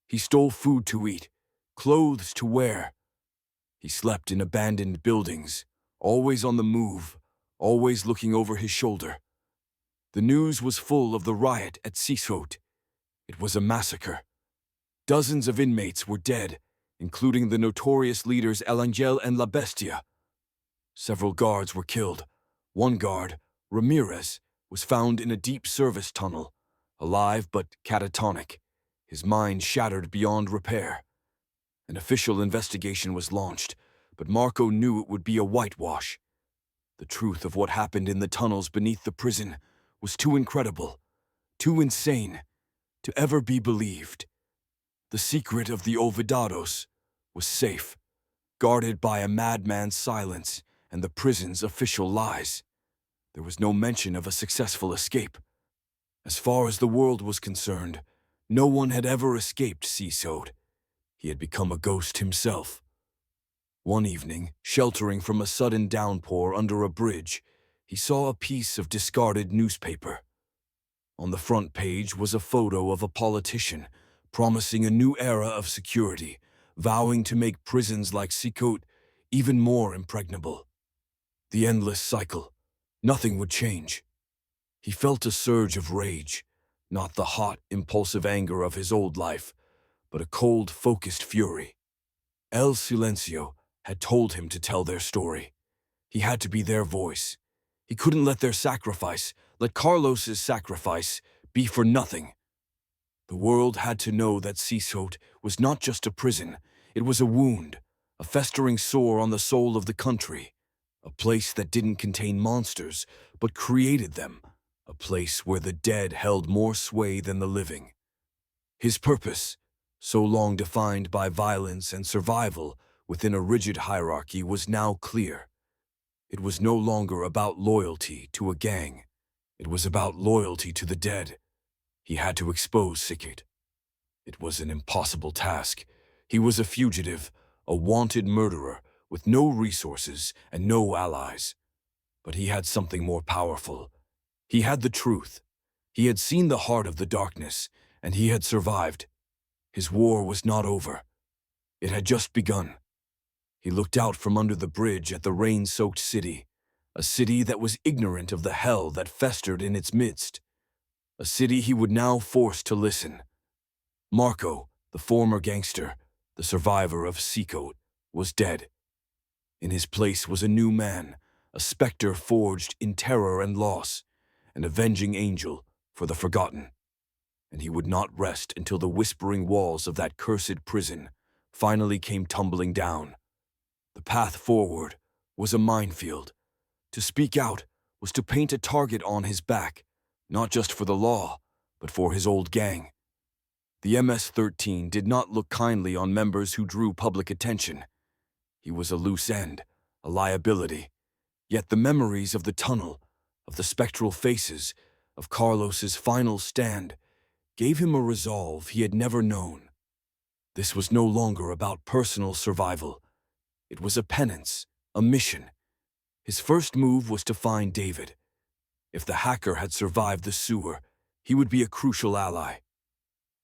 He stole food to eat, clothes to wear. He slept in abandoned buildings, always on the move, always looking over his shoulder. The news was full of the riot at CECOT. It was a massacre. Dozens of inmates were dead, including the notorious leaders El Angel and La Bestia. Several guards were killed. One guard, Ramirez, was found in a deep service tunnel, alive but catatonic, his mind shattered beyond repair. An official investigation was launched, but Marco knew it would be a whitewash. The truth of what happened in the tunnels beneath the prison was too incredible, too insane, to ever be believed. The secret of the Olvidados was safe, guarded by a madman's silence and the prison's official lies. There was no mention of a successful escape. As far as the world was concerned, no one had ever escaped CECOT. He had become a ghost himself. One evening, sheltering from a sudden downpour under a bridge, he saw a piece of discarded newspaper. On the front page was a photo of a politician, promising a new era of security, vowing to make prisons like CECOT even more impregnable. The endless cycle. Nothing would change. He felt a surge of rage, not the hot, impulsive anger of his old life, but a cold, focused fury. El Silencio had told him to tell their story. He had to be their voice. He couldn't let their sacrifice, let Carlos's sacrifice, be for nothing. The world had to know that CECOT was not just a prison, it was a wound, a festering sore on the soul of the country, a place that didn't contain monsters, but created them, a place where the dead held more sway than the living. His purpose, so long defined by violence and survival within a rigid hierarchy, was now clear. It was no longer about loyalty to a gang. It was about loyalty to the dead. He had to expose CECOT. It was an impossible task. He was a fugitive, a wanted murderer, with no resources and no allies. But he had something more powerful. He had the truth. He had seen the heart of the darkness, and he had survived. His war was not over. It had just begun. He looked out from under the bridge at the rain-soaked city, a city that was ignorant of the hell that festered in its midst, a city he would now force to listen. Marco, the former gangster, the survivor of CECOT, was dead. In his place was a new man, a specter forged in terror and loss, an avenging angel for the forgotten. And he would not rest until the whispering walls of that cursed prison finally came tumbling down. The path forward was a minefield. To speak out was to paint a target on his back, not just for the law, but for his old gang, The MS-13 did not look kindly on members who drew public attention. He was a loose end, a liability. Yet the memories of the tunnel, of the spectral faces, of Carlos's final stand, gave him a resolve he had never known. This was no longer about personal survival. It was a penance, a mission. His first move was to find David. If the hacker had survived the sewer, he would be a crucial ally.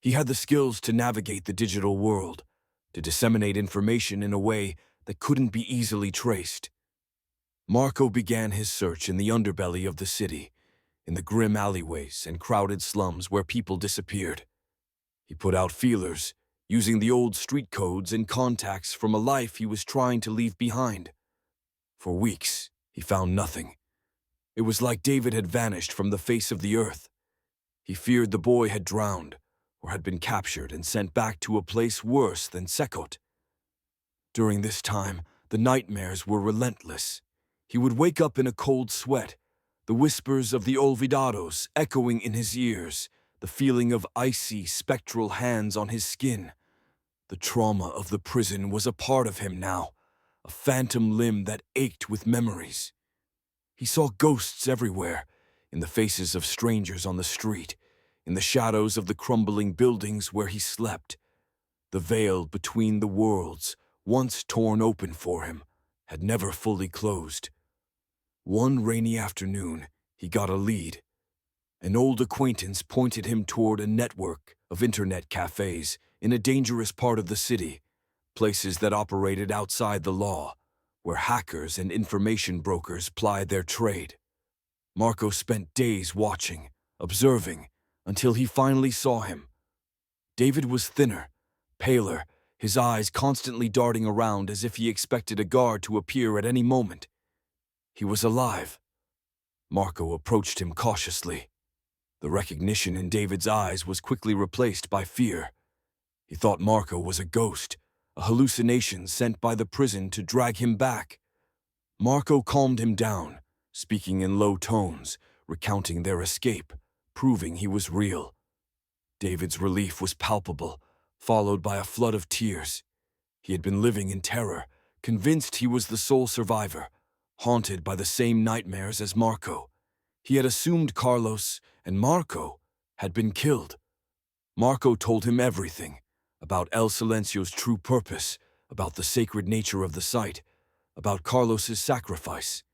He had the skills to navigate the digital world, to disseminate information in a way that couldn't be easily traced. Marco began his search in the underbelly of the city, in the grim alleyways and crowded slums where people disappeared. He put out feelers, using the old street codes and contacts from a life he was trying to leave behind. For weeks, he found nothing. It was like David had vanished from the face of the earth. He feared the boy had drowned, or had been captured and sent back to a place worse than CECOT. During this time, the nightmares were relentless. He would wake up in a cold sweat, the whispers of the Olvidados echoing in his ears, the feeling of icy, spectral hands on his skin. The trauma of the prison was a part of him now, a phantom limb that ached with memories. He saw ghosts everywhere, in the faces of strangers on the street, in the shadows of the crumbling buildings where he slept. The veil between the worlds, once torn open for him, had never fully closed. One rainy afternoon, he got a lead. An old acquaintance pointed him toward a network of internet cafes in a dangerous part of the city, places that operated outside the law, where hackers and information brokers plied their trade. Marco spent days watching, observing, until he finally saw him. David was thinner, paler, his eyes constantly darting around as if he expected a guard to appear at any moment. He was alive. Marco approached him cautiously. The recognition in David's eyes was quickly replaced by fear. He thought Marco was a ghost, a hallucination sent by the prison to drag him back. Marco calmed him down, speaking in low tones, recounting their escape, proving he was real. David's relief was palpable, followed by a flood of tears. He had been living in terror, convinced he was the sole survivor, haunted by the same nightmares as Marco. He had assumed Carlos and Marco had been killed. Marco told him everything, about El Silencio's true purpose, about the sacred nature of the site, about Carlos's sacrifice.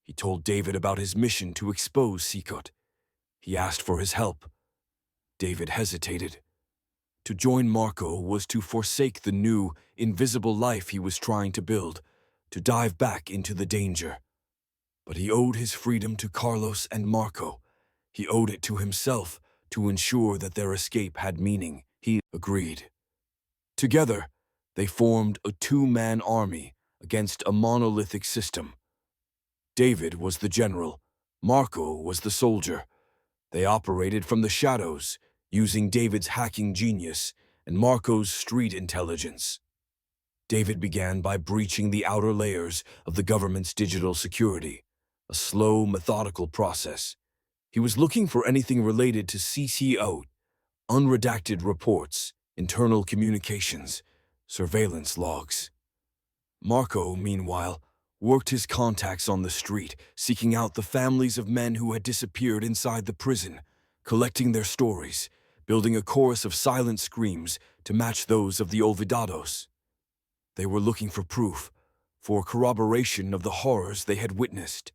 He told David about his mission to expose CECOT. He asked for his help. David hesitated. To join Marco was to forsake the new, invisible life he was trying to build, to dive back into the danger. But he owed his freedom to Carlos and Marco. He owed it to himself to ensure that their escape had meaning. He agreed. Together, they formed a two-man army against a monolithic system. David was the general. Marco was the soldier. They operated from the shadows, using David's hacking genius and Marco's street intelligence. David began by breaching the outer layers of the government's digital security, a slow, methodical process. He was looking for anything related to CECOT, unredacted reports, internal communications, surveillance logs. Marco, meanwhile, worked his contacts on the street, seeking out the families of men who had disappeared inside the prison, collecting their stories, building a chorus of silent screams to match those of the Olvidados. They were looking for proof, for corroboration of the horrors they had witnessed.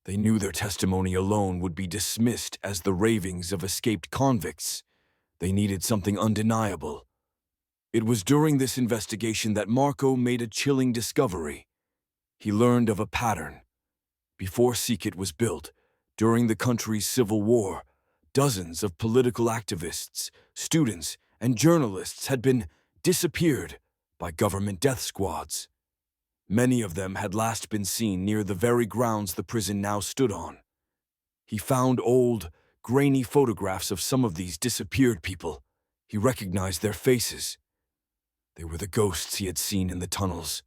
They knew their testimony alone would be dismissed as the ravings of escaped convicts. They needed something undeniable. It was during this investigation that Marco made a chilling discovery. He learned of a pattern. Before CECOT was built, during the country's civil war, dozens of political activists, students, and journalists had been disappeared by government death squads. Many of them had last been seen near the very grounds the prison now stood on. He found old, grainy photographs of some of these disappeared people. He recognized their faces. They were the ghosts he had seen in the tunnels.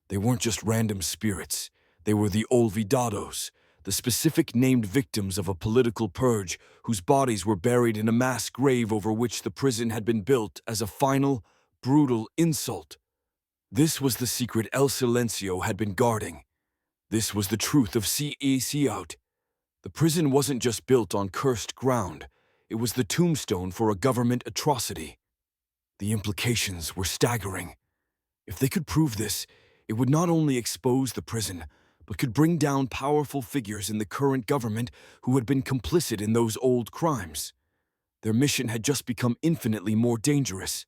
They weren't just random spirits. They were the Olvidados, the specific named victims of a political purge whose bodies were buried in a mass grave over which the prison had been built as a final, brutal insult. This was the secret El Silencio had been guarding. This was the truth of CECOT. The prison wasn't just built on cursed ground, it was the tombstone for a government atrocity. The implications were staggering. If they could prove this, it would not only expose the prison, but could bring down powerful figures in the current government who had been complicit in those old crimes. Their mission had just become infinitely more dangerous.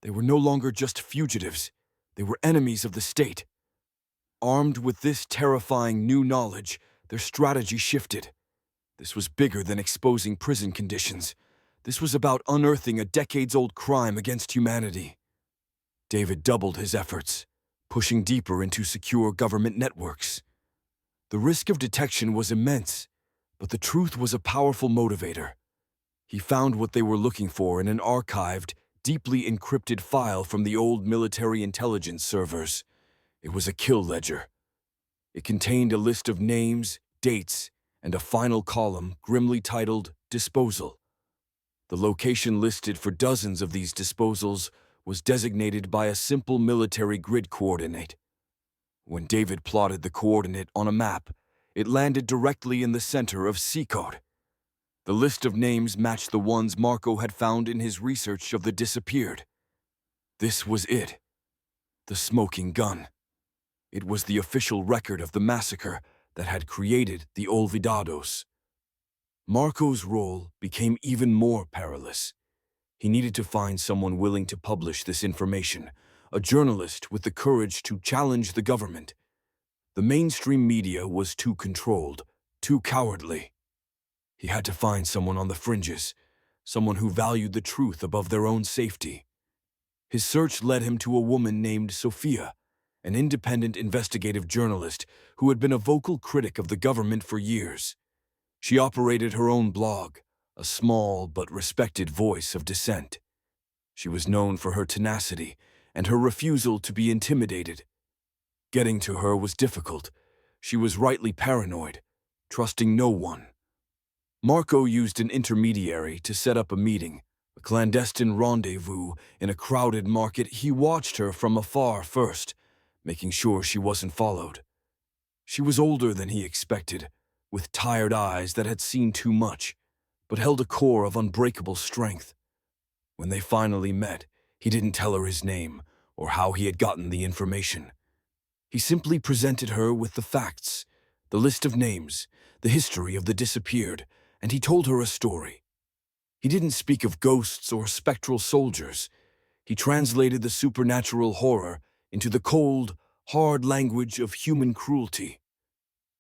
They were no longer just fugitives, they were enemies of the state. Armed with this terrifying new knowledge, their strategy shifted. This was bigger than exposing prison conditions. This was about unearthing a decades-old crime against humanity. David doubled his efforts, pushing deeper into secure government networks. The risk of detection was immense, but the truth was a powerful motivator. He found what they were looking for in an archived, deeply encrypted file from the old military intelligence servers. It was a kill ledger. It contained a list of names, dates, and a final column grimly titled Disposal. The location listed for dozens of these disposals was designated by a simple military grid coordinate. When David plotted the coordinate on a map, it landed directly in the center of CECOT. The list of names matched the ones Marco had found in his research of the disappeared. This was it. The smoking gun. It was the official record of the massacre that had created the Olvidados. Marco's role became even more perilous. He needed to find someone willing to publish this information, a journalist with the courage to challenge the government. The mainstream media was too controlled, too cowardly. He had to find someone on the fringes, someone who valued the truth above their own safety. His search led him to a woman named Sophia, an independent investigative journalist who had been a vocal critic of the government for years. She operated her own blog, a small but respected voice of dissent. She was known for her tenacity and her refusal to be intimidated. Getting to her was difficult. She was rightly paranoid, trusting no one. Marco used an intermediary to set up a meeting, a clandestine rendezvous in a crowded market. He watched her from afar first, making sure she wasn't followed. She was older than he expected, with tired eyes that had seen too much, but held a core of unbreakable strength. When they finally met, he didn't tell her his name or how he had gotten the information. He simply presented her with the facts, the list of names, the history of the disappeared, and he told her a story. He didn't speak of ghosts or spectral soldiers. He translated the supernatural horror into the cold, hard language of human cruelty.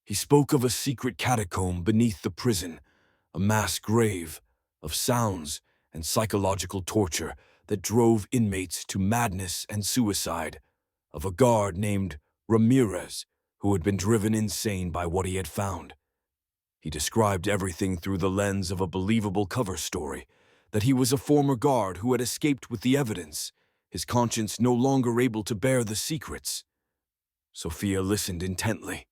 He spoke of a secret catacomb beneath the prison, a mass grave, of sounds and psychological torture that drove inmates to madness and suicide, of a guard named Ramirez who had been driven insane by what he had found. He described everything through the lens of a believable cover story, that he was a former guard who had escaped with the evidence, his conscience no longer able to bear the secrets. Sophia listened intently,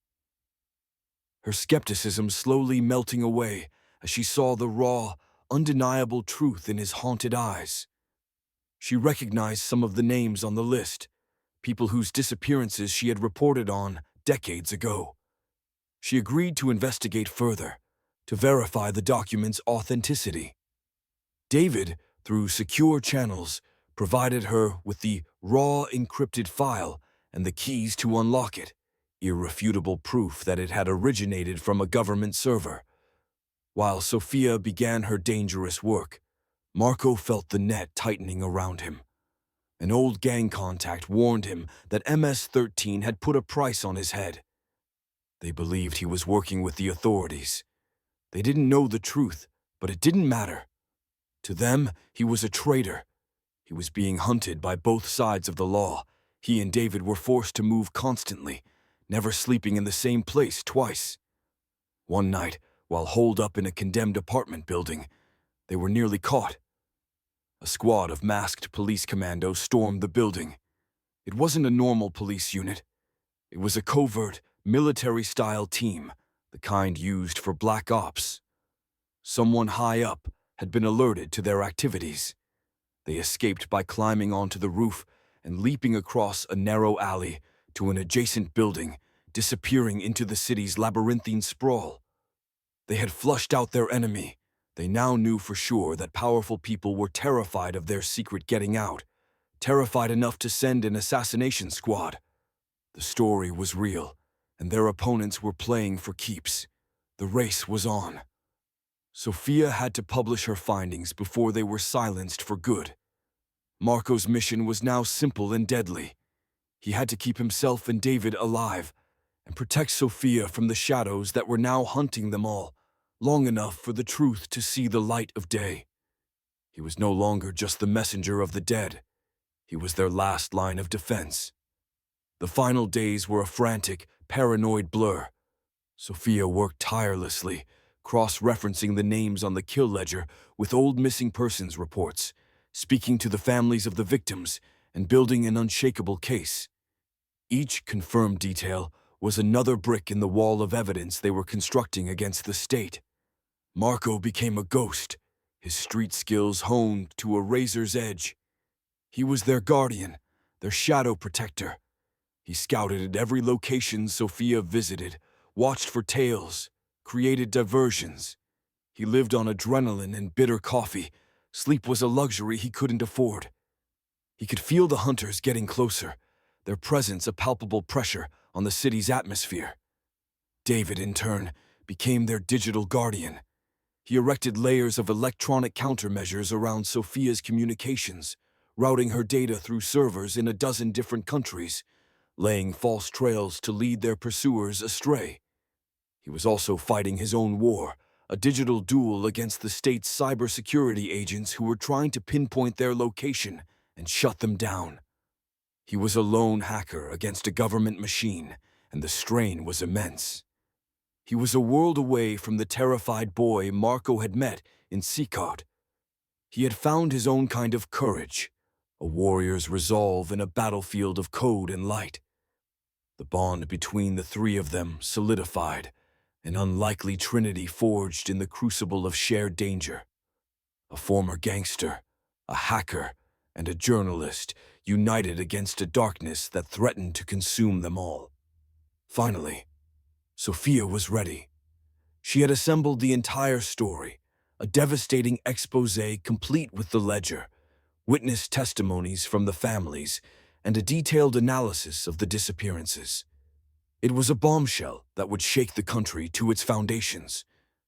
her skepticism slowly melting away as she saw the raw, undeniable truth in his haunted eyes. She recognized some of the names on the list, people whose disappearances she had reported on decades ago. She agreed to investigate further, to verify the document's authenticity. David, through secure channels, provided her with the raw encrypted file and the keys to unlock it, irrefutable proof that it had originated from a government server. While Sophia began her dangerous work, Marco felt the net tightening around him. An old gang contact warned him that MS-13 had put a price on his head. They believed he was working with the authorities. They didn't know the truth, but it didn't matter. To them, he was a traitor. He was being hunted by both sides of the law. He and David were forced to move constantly, never sleeping in the same place twice. One night, while holed up in a condemned apartment building, they were nearly caught. A squad of masked police commandos stormed the building. It wasn't a normal police unit. It was a covert, military-style team, the kind used for black ops. Someone high up had been alerted to their activities. They escaped by climbing onto the roof and leaping across a narrow alley to an adjacent building, disappearing into the city's labyrinthine sprawl. They had flushed out their enemy. They now knew for sure that powerful people were terrified of their secret getting out, terrified enough to send an assassination squad. The story was real, and their opponents were playing for keeps. The race was on. Sophia had to publish her findings before they were silenced for good. Marco's mission was now simple and deadly. He had to keep himself and David alive and protect Sophia from the shadows that were now hunting them all, long enough for the truth to see the light of day. He was no longer just the messenger of the dead. He was their last line of defense. The final days were a frantic, paranoid blur. Sophia worked tirelessly, cross-referencing the names on the kill ledger with old missing persons reports, speaking to the families of the victims, and building an unshakable case. Each confirmed detail was another brick in the wall of evidence they were constructing against the state. Marco became a ghost, his street skills honed to a razor's edge. He was their guardian, their shadow protector. He scouted at every location Sophia visited, watched for tales, created diversions. He lived on adrenaline and bitter coffee. Sleep was a luxury he couldn't afford. He could feel the hunters getting closer, their presence a palpable pressure on the city's atmosphere. David, in turn, became their digital guardian. He erected layers of electronic countermeasures around Sophia's communications, routing her data through servers in a dozen different countries, laying false trails to lead their pursuers astray. He was also fighting his own war, a digital duel against the state's cybersecurity agents who were trying to pinpoint their location and shut them down. He was a lone hacker against a government machine, and the strain was immense. He was a world away from the terrified boy Marco had met in CECOT. He had found his own kind of courage, a warrior's resolve in a battlefield of code and light. The bond between the three of them solidified, an unlikely trinity forged in the crucible of shared danger. A former gangster, a hacker, and a journalist united against a darkness that threatened to consume them all. Finally, Sophia was ready. She had assembled the entire story, a devastating exposé complete with the ledger, witness testimonies from the families, and a detailed analysis of the disappearances. It was a bombshell that would shake the country to its foundations.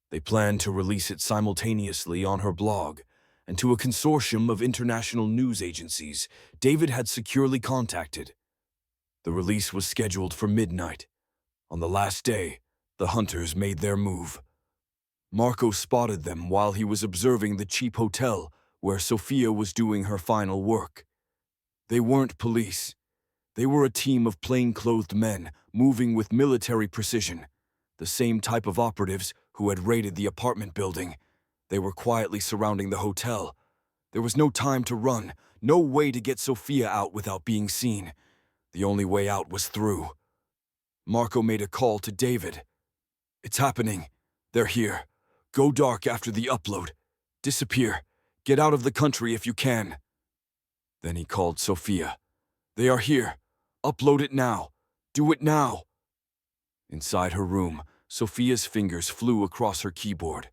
They planned to release it simultaneously on her blog, and to a consortium of international news agencies David had securely contacted. The release was scheduled for midnight. On the last day, the hunters made their move. Marco spotted them while he was observing the cheap hotel where Sophia was doing her final work. They weren't police. They were a team of plain-clothed men moving with military precision, the same type of operatives who had raided the apartment building. They were quietly surrounding the hotel. There was no time to run, no way to get Sophia out without being seen. The only way out was through. Marco made a call to David. "It's happening. They're here. Go dark after the upload. Disappear. Get out of the country if you can." Then he called Sophia. "They are here. Upload it now. Do it now." Inside her room, Sophia's fingers flew across her keyboard.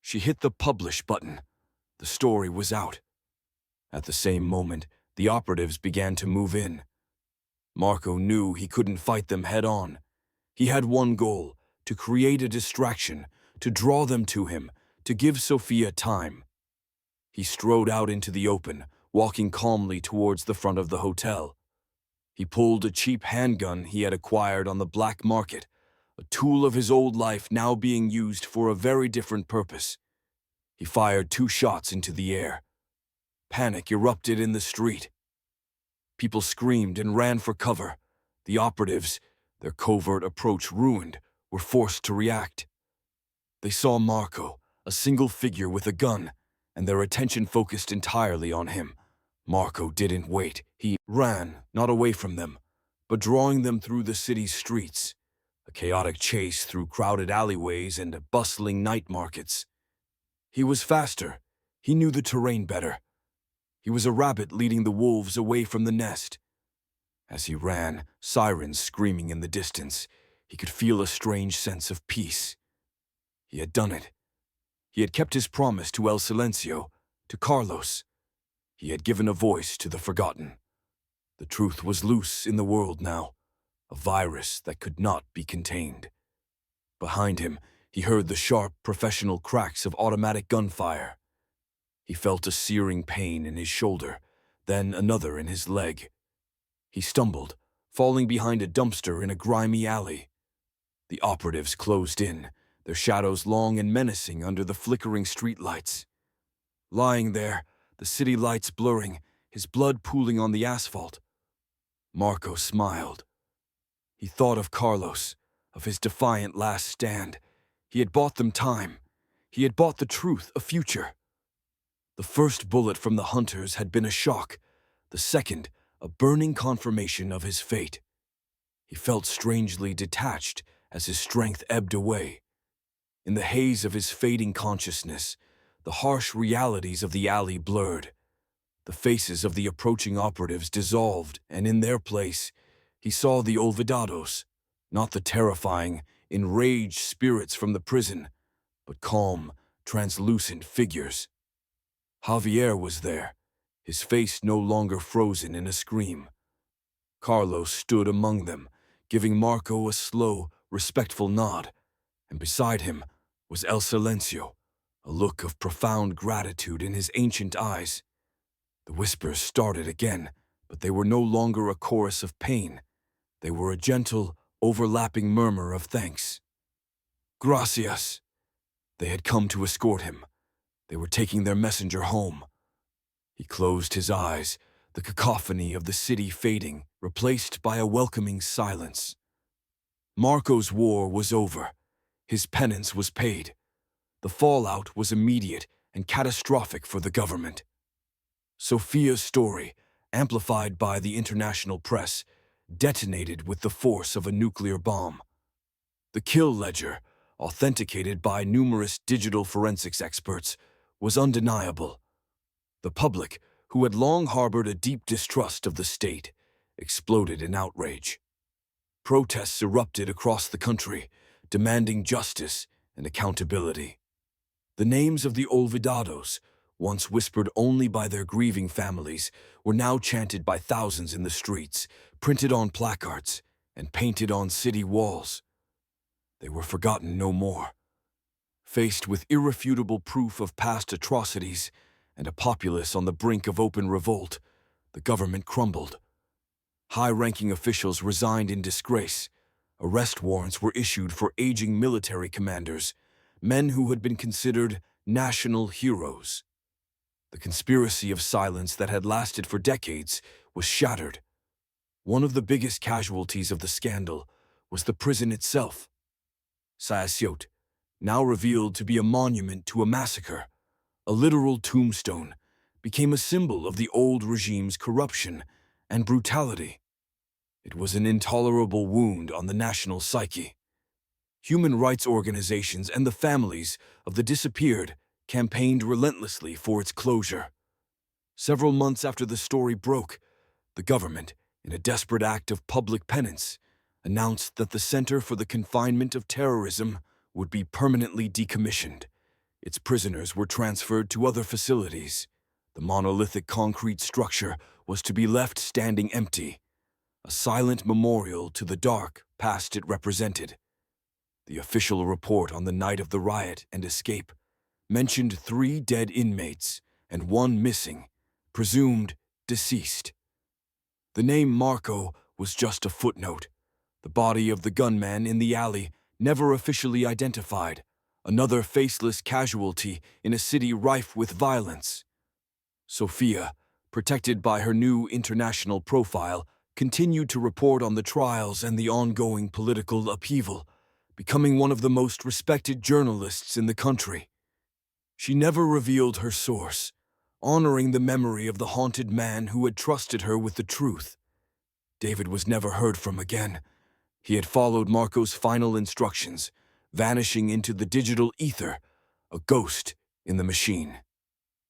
She hit the publish button. The story was out. At the same moment, the operatives began to move in. Marco knew he couldn't fight them head-on. He had one goal: to create a distraction, to draw them to him, to give Sophia time. He strode out into the open, walking calmly towards the front of the hotel. He pulled a cheap handgun he had acquired on the black market, a tool of his old life now being used for a very different purpose. He fired 2 shots into the air. Panic erupted in the street. People screamed and ran for cover. The operatives, their covert approach ruined, were forced to react. They saw Marco, a single figure with a gun, and their attention focused entirely on him. Marco didn't wait. He ran, not away from them, but drawing them through the city's streets. a chaotic chase through crowded alleyways and bustling night markets. He was faster. He knew the terrain better. He was a rabbit leading the wolves away from the nest. As he ran, sirens screaming in the distance, he could feel a strange sense of peace. He had done it. He had kept his promise to El Silencio, to Carlos. He had given a voice to the forgotten. The truth was loose in the world now, a virus that could not be contained. Behind him, he heard the sharp, professional cracks of automatic gunfire. He felt a searing pain in his shoulder, then another in his leg. He stumbled, falling behind a dumpster in a grimy alley. The operatives closed in, their shadows long and menacing under the flickering streetlights. Lying there, the city lights blurring, his blood pooling on the asphalt, Marco smiled. He thought of Carlos, of his defiant last stand. He had bought them time. He had bought the truth, a future. The first bullet from the hunters had been a shock, the second, a burning confirmation of his fate. He felt strangely detached as his strength ebbed away. In the haze of his fading consciousness, the harsh realities of the alley blurred. The faces of the approaching operatives dissolved, and in their place, he saw the Olvidados, not the terrifying, enraged spirits from the prison, but calm, translucent figures. Javier was there, his face no longer frozen in a scream. Carlos stood among them, giving Marco a slow, respectful nod, and beside him was El Silencio, a look of profound gratitude in his ancient eyes. The whispers started again, but they were no longer a chorus of pain. They were a gentle, overlapping murmur of thanks. Gracias. They had come to escort him. They were taking their messenger home. He closed his eyes, the cacophony of the city fading, replaced by a welcoming silence. Marco's war was over. His penance was paid. The fallout was immediate and catastrophic for the government. Sofia's story, amplified by the international press, detonated with the force of a nuclear bomb. The kill ledger, authenticated by numerous digital forensics experts, was undeniable. The public, who had long harbored a deep distrust of the state, exploded in outrage. Protests erupted across the country, demanding justice and accountability. The names of the Olvidados, once whispered only by their grieving families, were now chanted by thousands in the streets, printed on placards, and painted on city walls. They were forgotten no more. Faced with irrefutable proof of past atrocities and a populace on the brink of open revolt, the government crumbled. High-ranking officials resigned in disgrace. Arrest warrants were issued for aging military commanders, men who had been considered national heroes. The conspiracy of silence that had lasted for decades was shattered. One of the biggest casualties of the scandal was the prison itself. CECOT, now revealed to be a monument to a massacre, a literal tombstone, became a symbol of the old regime's corruption and brutality. It was an intolerable wound on the national psyche. Human rights organizations and the families of the disappeared campaigned relentlessly for its closure. Several months after the story broke, the government, in a desperate act of public penance, announced that the Center for the Confinement of Terrorism would be permanently decommissioned. Its prisoners were transferred to other facilities. The monolithic concrete structure was to be left standing empty, a silent memorial to the dark past it represented. The official report on the night of the riot and escape mentioned 3 dead inmates and 1 missing, presumed deceased. The name Marco was just a footnote. The body of the gunman in the alley, never officially identified, another faceless casualty in a city rife with violence. Sofia, protected by her new international profile, continued to report on the trials and the ongoing political upheaval, becoming one of the most respected journalists in the country. She never revealed her source, honoring the memory of the haunted man who had trusted her with the truth. David was never heard from again, He had followed Marco's final instructions, vanishing into the digital ether, a ghost in the machine.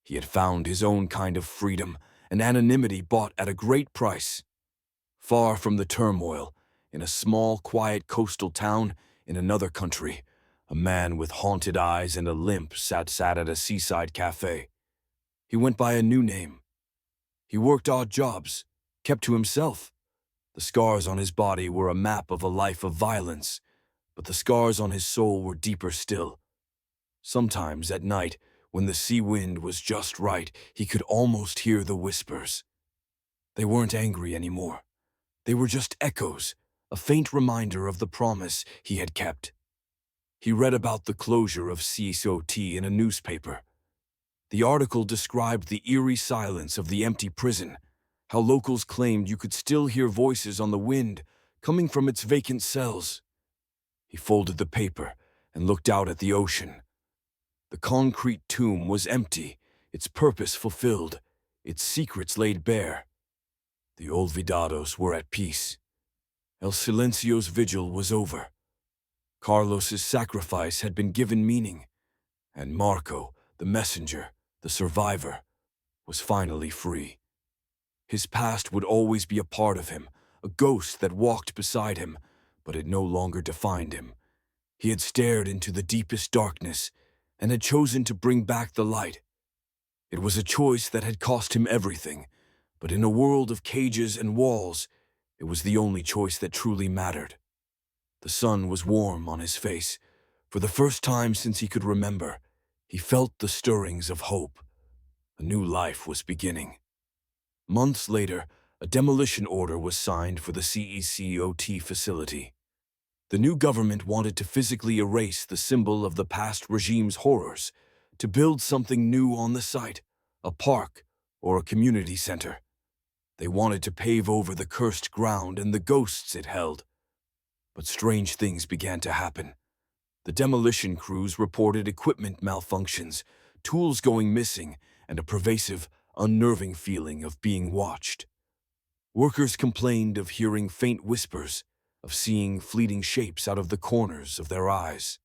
He had found his own kind of freedom, an anonymity bought at a great price. Far from the turmoil, in a small, quiet coastal town in another country, a man with haunted eyes and a limp sat at a seaside cafe. He went by a new name. He worked odd jobs, kept to himself. The scars on his body were a map of a life of violence, but the scars on his soul were deeper still. Sometimes at night, when the sea wind was just right, he could almost hear the whispers. They weren't angry anymore. They were just echoes, a faint reminder of the promise he had kept. He read about the closure of CECOT in a newspaper. The article described the eerie silence of the empty prison, how locals claimed you could still hear voices on the wind coming from its vacant cells. He folded the paper and looked out at the ocean. The concrete tomb was empty, its purpose fulfilled, its secrets laid bare. The olvidados were at peace. El Silencio's vigil was over. Carlos's sacrifice had been given meaning, and Marco, the messenger, the survivor, was finally free. His past would always be a part of him, a ghost that walked beside him, but it no longer defined him. He had stared into the deepest darkness and had chosen to bring back the light. It was a choice that had cost him everything, but in a world of cages and walls, it was the only choice that truly mattered. The sun was warm on his face. For the first time since he could remember, he felt the stirrings of hope. A new life was beginning. Months later, a demolition order was signed for the CECOT facility. The new government wanted to physically erase the symbol of the past regime's horrors, to build something new on the site, a park or a community center. They wanted to pave over the cursed ground and the ghosts it held. But strange things began to happen. The demolition crews reported equipment malfunctions, tools going missing, and a pervasive, unnerving feeling of being watched. Workers complained of hearing faint whispers, of seeing fleeting shapes out of the corners of their eyes.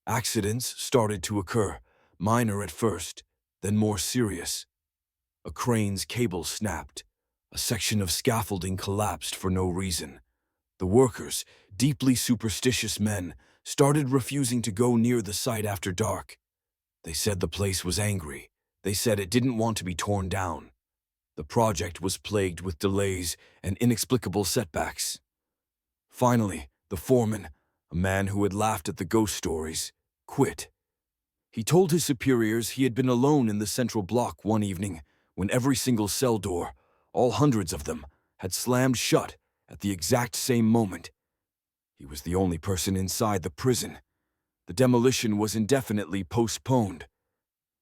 Accidents started to occur, minor at first, then more serious. A crane's cable snapped. A section of scaffolding collapsed for no reason. The workers, deeply superstitious men, started refusing to go near the site after dark. They said the place was angry. They said it didn't want to be torn down. The project was plagued with delays and inexplicable setbacks. Finally, the foreman, a man who had laughed at the ghost stories, quit. He told his superiors he had been alone in the central block one evening when every single cell door, all hundreds of them, had slammed shut at the exact same moment. He was the only person inside the prison. The demolition was indefinitely postponed.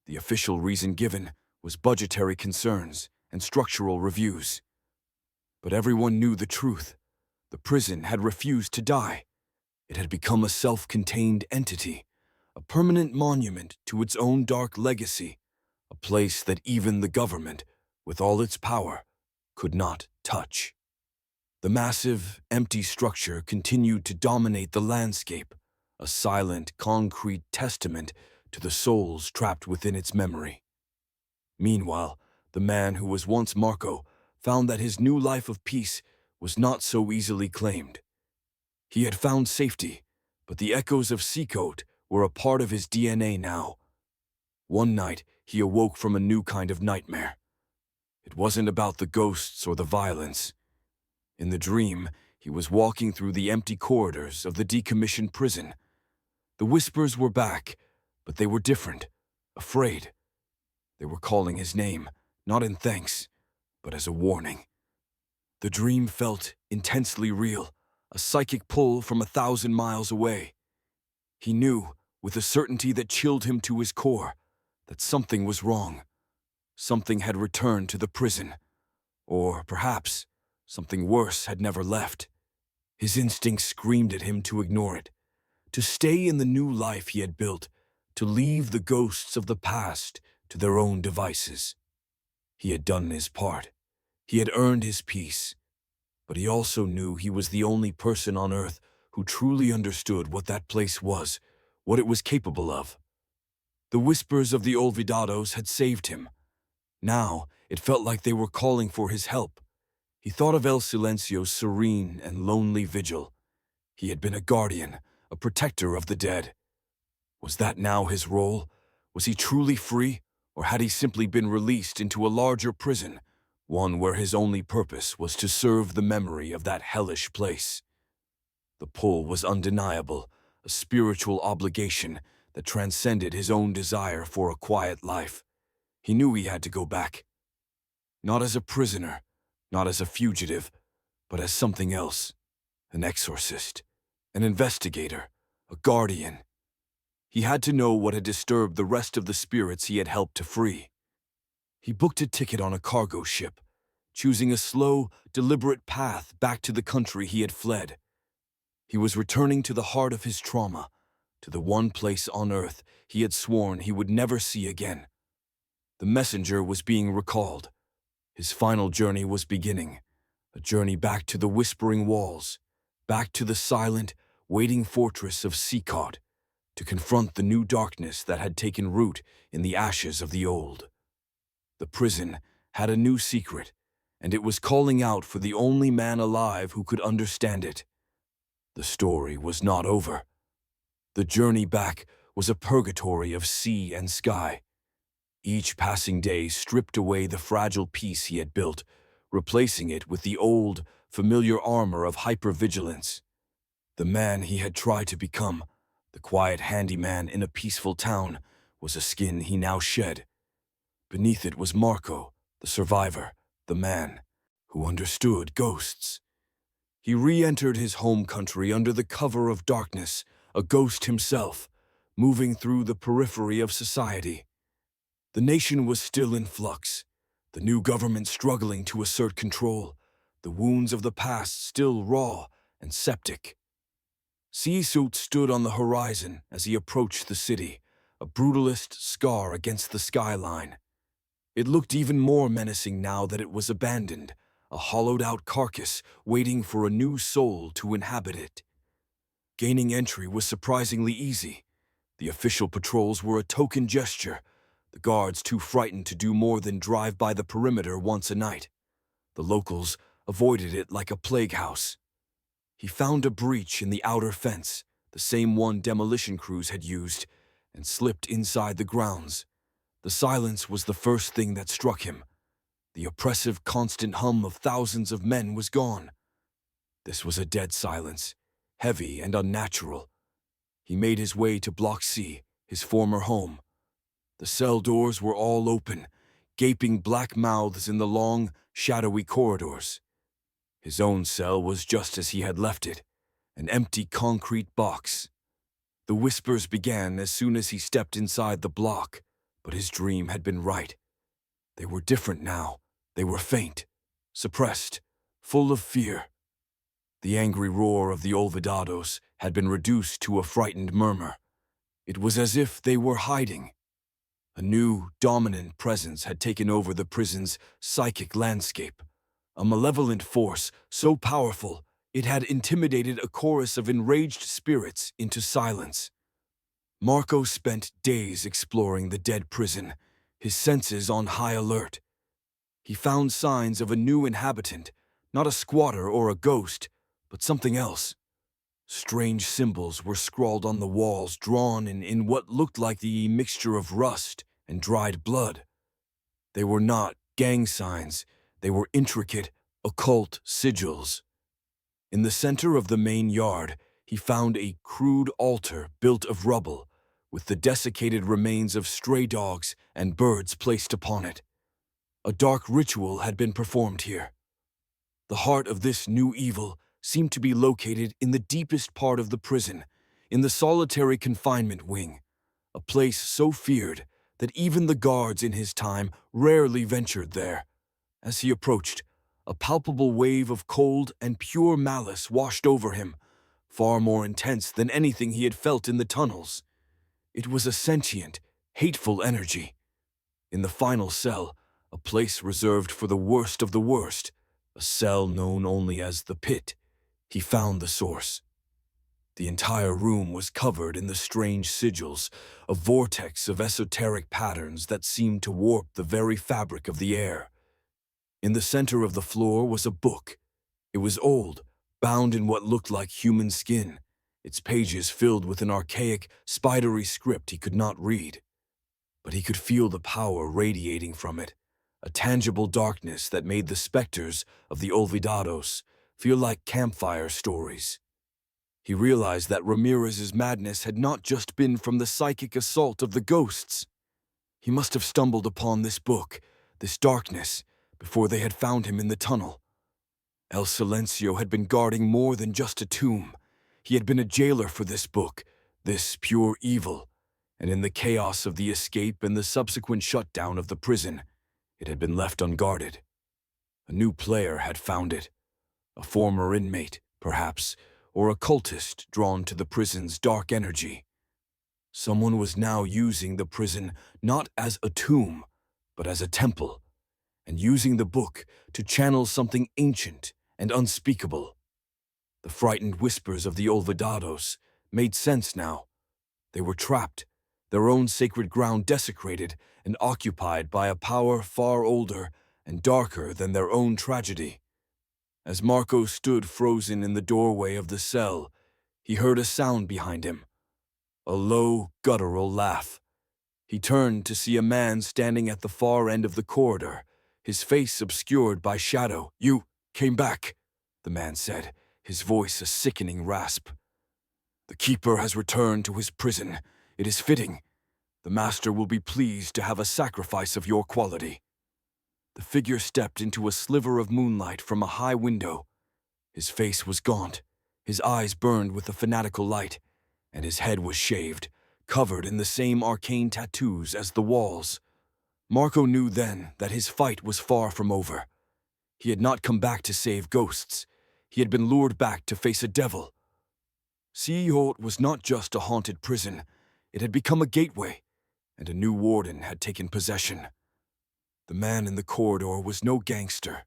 The official reason given was budgetary concerns and structural reviews. But everyone knew the truth. The prison had refused to die. It had become a self-contained entity, a permanent monument to its own dark legacy, a place that even the government, with all its power, could not touch. The massive, empty structure continued to dominate the landscape, a silent, concrete testament to the souls trapped within its memory. Meanwhile, the man who was once Marco found that his new life of peace was not so easily claimed. He had found safety, but the echoes of CECOT were a part of his DNA now. One night, he awoke from a new kind of nightmare. It wasn't about the ghosts or the violence. In the dream, he was walking through the empty corridors of the decommissioned prison. The whispers were back, but they were different, afraid. They were calling his name, not in thanks, but as a warning. The dream felt intensely real, a psychic pull from 1,000 miles away. He knew, with a certainty that chilled him to his core, that something was wrong. Something had returned to the prison. Or perhaps something worse had never left. His instincts screamed at him to ignore it, to stay in the new life he had built, to leave the ghosts of the past to their own devices. He had done his part. He had earned his peace. but he also knew he was the only person on Earth who truly understood what that place was, what it was capable of. The whispers of the Olvidados had saved him. Now, it felt like they were calling for his help. He thought of El Silencio's serene and lonely vigil. He had been a guardian, a protector of the dead. Was that now his role? Was he truly free, or had he simply been released into a larger prison, one where his only purpose was to serve the memory of that hellish place? The pull was undeniable, a spiritual obligation that transcended his own desire for a quiet life. He knew he had to go back. Not as a prisoner, not as a fugitive, but as something else. An exorcist, an investigator, a guardian. He had to know what had disturbed the rest of the spirits he had helped to free. He booked a ticket on a cargo ship, choosing a slow, deliberate path back to the country he had fled. He was returning to the heart of his trauma, to the one place on Earth he had sworn he would never see again. The messenger was being recalled. His final journey was beginning, a journey back to the whispering walls, back to the silent, waiting fortress of CECOT, to confront the new darkness that had taken root in the ashes of the old. The prison had a new secret, and it was calling out for the only man alive who could understand it. The story was not over. The journey back was a purgatory of sea and sky. Each passing day stripped away the fragile peace he had built, replacing it with the old, familiar armor of hypervigilance. The man he had tried to become, the quiet handyman in a peaceful town, was a skin he now shed. Beneath it was Marco, the survivor, the man who understood ghosts. He re-entered his home country under the cover of darkness, a ghost himself, moving through the periphery of society. The nation was still in flux, the new government struggling to assert control, the wounds of the past still raw and septic. CECOT stood on the horizon as he approached the city, a brutalist scar against the skyline. It looked even more menacing now that it was abandoned, a hollowed-out carcass waiting for a new soul to inhabit it. Gaining entry was surprisingly easy. The official patrols were a token gesture, the guards too frightened to do more than drive by the perimeter once a night. The locals avoided it like a plague house. He found a breach in the outer fence, the same one demolition crews had used, and slipped inside the grounds. The silence was the first thing that struck him. The oppressive, constant hum of thousands of men was gone. This was a dead silence, heavy and unnatural. He made his way to Block C, his former home. The cell doors were all open, gaping black mouths in the long, shadowy corridors. His own cell was just as he had left it, an empty concrete box. The whispers began as soon as he stepped inside the block, but his dream had been right. They were different now. They were faint, suppressed, full of fear. The angry roar of the Olvidados had been reduced to a frightened murmur. It was as if they were hiding. A new, dominant presence had taken over the prison's psychic landscape. A malevolent force so powerful it had intimidated a chorus of enraged spirits into silence. Marco spent days exploring the dead prison, his senses on high alert. He found signs of a new inhabitant, not a squatter or a ghost, but something else. Strange symbols were scrawled on the walls, drawn in what looked like the mixture of rust and dried blood. They were not gang signs, they were intricate, occult sigils. In the center of the main yard, he found a crude altar built of rubble, with the desiccated remains of stray dogs and birds placed upon it. A dark ritual had been performed here. The heart of this new evil seemed to be located in the deepest part of the prison, in the solitary confinement wing, a place so feared that even the guards in his time rarely ventured there. As he approached, a palpable wave of cold and pure malice washed over him, far more intense than anything he had felt in the tunnels. It was a sentient, hateful energy. In the final cell, a place reserved for the worst of the worst, a cell known only as the pit. He found the source. The entire room was covered in the strange sigils, a vortex of esoteric patterns that seemed to warp the very fabric of the air. In the center of the floor was a book. It was old, bound in what looked like human skin, its pages filled with an archaic, spidery script he could not read. But he could feel the power radiating from it, a tangible darkness that made the specters of the Olvidados feel like campfire stories. He realized that Ramirez's madness had not just been from the psychic assault of the ghosts. He must have stumbled upon this book, this darkness, before they had found him in the tunnel. El Silencio had been guarding more than just a tomb. He had been a jailer for this book, this pure evil, and in the chaos of the escape and the subsequent shutdown of the prison, it had been left unguarded. A new player had found it, a former inmate, perhaps, or a cultist drawn to the prison's dark energy. Someone was now using the prison not as a tomb, but as a temple, and using the book to channel something ancient and unspeakable. The frightened whispers of the Olvidados made sense now. They were trapped, their own sacred ground desecrated and occupied by a power far older and darker than their own tragedy. As Marco stood frozen in the doorway of the cell, he heard a sound behind him, a low, guttural laugh. He turned to see a man standing at the far end of the corridor, his face obscured by shadow. "You came back," the man said, his voice a sickening rasp. "The keeper has returned to his prison. It is fitting. The master will be pleased to have a sacrifice of your quality." The figure stepped into a sliver of moonlight from a high window. His face was gaunt, his eyes burned with a fanatical light, and his head was shaved, covered in the same arcane tattoos as the walls. Marco knew then that his fight was far from over. He had not come back to save ghosts. He had been lured back to face a devil. CECOT was not just a haunted prison. It had become a gateway, and a new warden had taken possession. The man in the corridor was no gangster.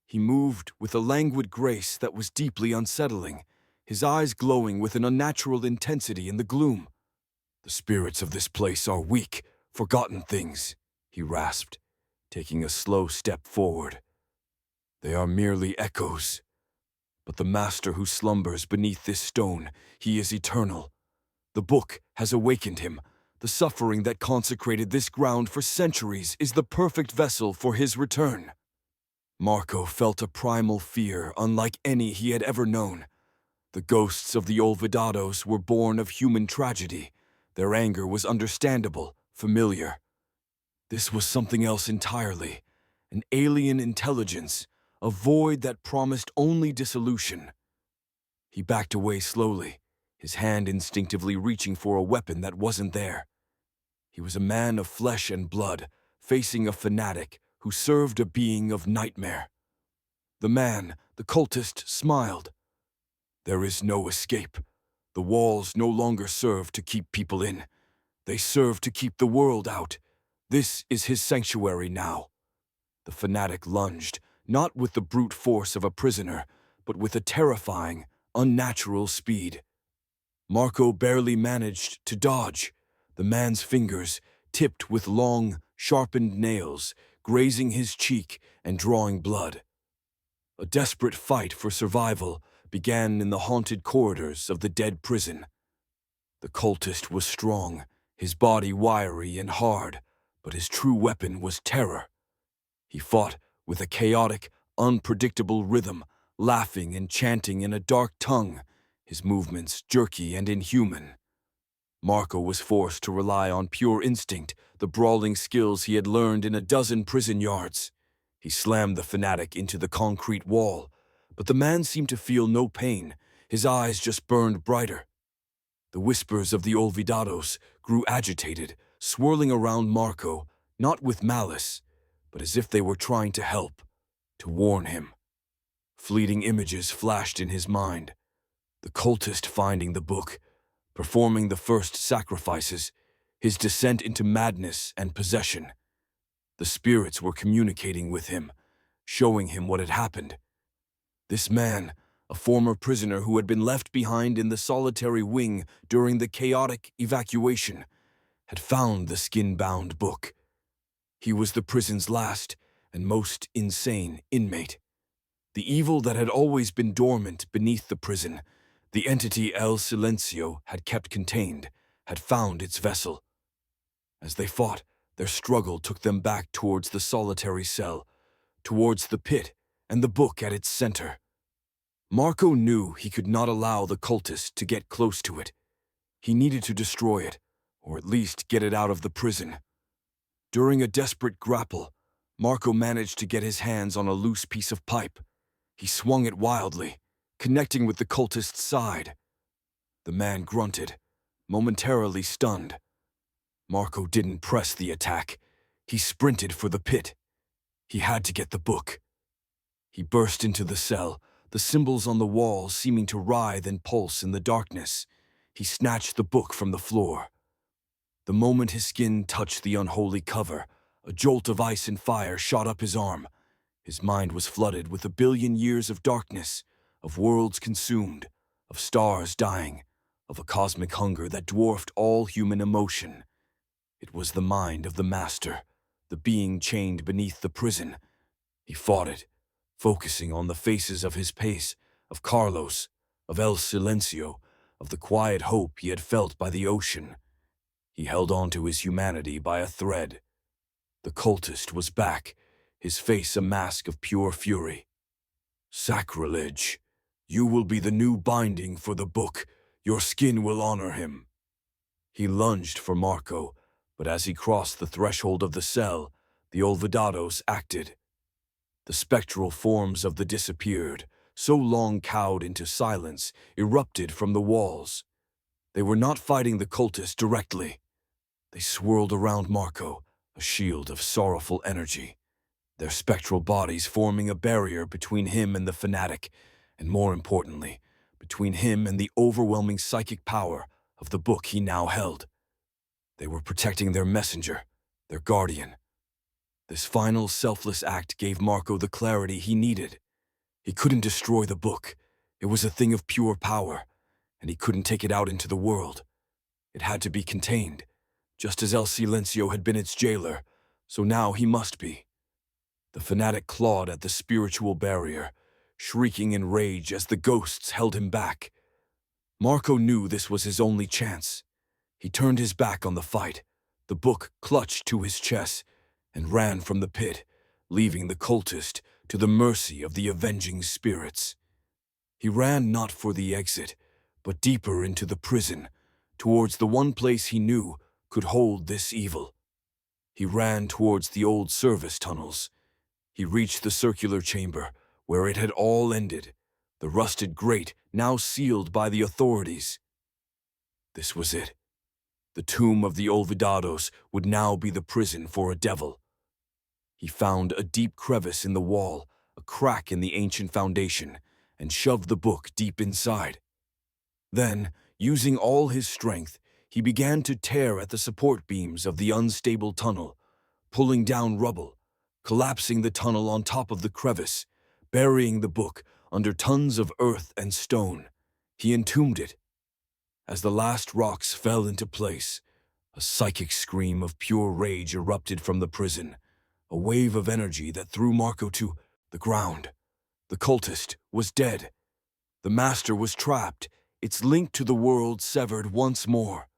He moved with a languid grace that was deeply unsettling, his eyes glowing with an unnatural intensity in the gloom. "The spirits of this place are weak, forgotten things," he rasped, taking a slow step forward. "They are merely echoes. But the master who slumbers beneath this stone, he is eternal. The book has awakened him. The suffering that consecrated this ground for centuries is the perfect vessel for his return." Marco felt a primal fear unlike any he had ever known. The ghosts of the Olvidados were born of human tragedy. Their anger was understandable, familiar. This was something else entirely, an alien intelligence, a void that promised only dissolution. He backed away slowly, his hand instinctively reaching for a weapon that wasn't there. He was a man of flesh and blood, facing a fanatic who served a being of nightmare. The man, the cultist, smiled. "There is no escape. The walls no longer serve to keep people in. They serve to keep the world out. This is his sanctuary now." The fanatic lunged, not with the brute force of a prisoner, but with a terrifying, unnatural speed. Marco barely managed to dodge. The man's fingers, tipped with long, sharpened nails, grazing his cheek and drawing blood. A desperate fight for survival began in the haunted corridors of the dead prison. The cultist was strong, his body wiry and hard, but his true weapon was terror. He fought with a chaotic, unpredictable rhythm, laughing and chanting in a dark tongue, his movements jerky and inhuman. Marco was forced to rely on pure instinct, the brawling skills he had learned in a dozen prison yards. He slammed the fanatic into the concrete wall, but the man seemed to feel no pain. His eyes just burned brighter. The whispers of the Olvidados grew agitated, swirling around Marco, not with malice, but as if they were trying to help, to warn him. Fleeting images flashed in his mind. The cultist finding the book, performing the first sacrifices, his descent into madness and possession. The spirits were communicating with him, showing him what had happened, This man, a former prisoner who had been left behind in the solitary wing during the chaotic evacuation, had found the skin-bound book. He was the prison's last and most insane inmate. The evil that had always been dormant beneath the prison, the entity El Silencio had kept contained, had found its vessel. As they fought, their struggle took them back towards the solitary cell, towards the pit and the book at its center. Marco knew he could not allow the cultist to get close to it. He needed to destroy it, or at least get it out of the prison. During a desperate grapple, Marco managed to get his hands on a loose piece of pipe. He swung it wildly, connecting with the cultist's side. The man grunted, momentarily stunned. Marco didn't press the attack. He sprinted for the pit. He had to get the book. He burst into the cell, the symbols on the wall seeming to writhe and pulse in the darkness. He snatched the book from the floor. The moment his skin touched the unholy cover, a jolt of ice and fire shot up his arm. His mind was flooded with 1,000,000,000 years of darkness, of worlds consumed, of stars dying, of a cosmic hunger that dwarfed all human emotion. It was the mind of the master, the being chained beneath the prison. He fought it, focusing on the faces of his pace, of Carlos, of El Silencio, of the quiet hope he had felt by the ocean. He held on to his humanity by a thread. The cultist was back, his face a mask of pure fury. "Sacrilege! You will be the new binding for the book. Your skin will honor him." He lunged for Marco, but as he crossed the threshold of the cell, the Olvidados acted. The spectral forms of the disappeared, so long cowed into silence, erupted from the walls. They were not fighting the cultist directly. They swirled around Marco, a shield of sorrowful energy, their spectral bodies forming a barrier between him and the fanatic, and more importantly, between him and the overwhelming psychic power of the book he now held. They were protecting their messenger, their guardian. This final selfless act gave Marco the clarity he needed. He couldn't destroy the book. It was a thing of pure power, and he couldn't take it out into the world. It had to be contained, just as El Silencio had been its jailer, so now he must be. The fanatic clawed at the spiritual barrier, shrieking in rage as the ghosts held him back. Marco knew this was his only chance. He turned his back on the fight, the book clutched to his chest, and ran from the pit, leaving the cultist to the mercy of the avenging spirits. He ran not for the exit, but deeper into the prison, towards the one place he knew could hold this evil. He ran towards the old service tunnels. He reached the circular chamber, where it had all ended, the rusted grate now sealed by the authorities. This was it. The tomb of the Olvidados would now be the prison for a devil. He found a deep crevice in the wall, a crack in the ancient foundation, and shoved the book deep inside. Then, using all his strength, he began to tear at the support beams of the unstable tunnel, pulling down rubble, collapsing the tunnel on top of the crevice, burying the book under tons of earth and stone. He entombed it. As the last rocks fell into place, a psychic scream of pure rage erupted from the prison, a wave of energy that threw Marco to the ground. The cultist was dead. The master was trapped, its link to the world severed once more.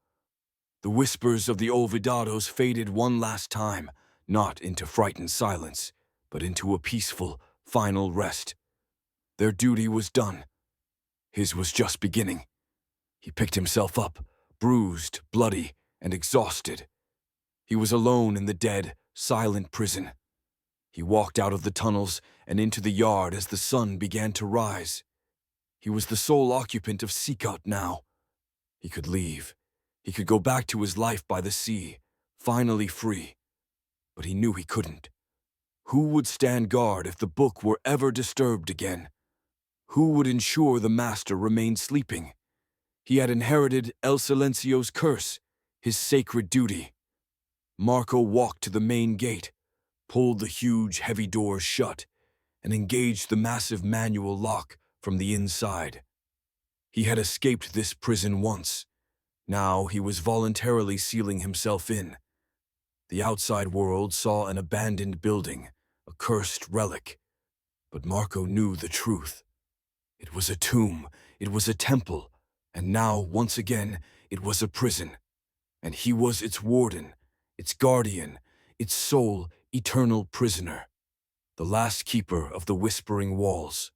The whispers of the Olvidados faded one last time, not into frightened silence, but into a peaceful, final rest. Their duty was done. His was just beginning. He picked himself up, bruised, bloody, and exhausted. He was alone in the dead, silent prison. He walked out of the tunnels and into the yard as the sun began to rise. He was the sole occupant of CECOT now. He could leave. He could go back to his life by the sea, finally free. But he knew he couldn't. Who would stand guard if the book were ever disturbed again? Who would ensure the master remained sleeping? He had inherited El Silencio's curse, his sacred duty. Marco walked to the main gate, pulled the huge, heavy doors shut, and engaged the massive manual lock from the inside. He had escaped this prison once. Now he was voluntarily sealing himself in. The outside world saw an abandoned building, a cursed relic. But Marco knew the truth. It was a tomb, it was a temple, and now, once again, it was a prison. And he was its warden, its guardian, its sole, eternal prisoner. The last keeper of the whispering walls.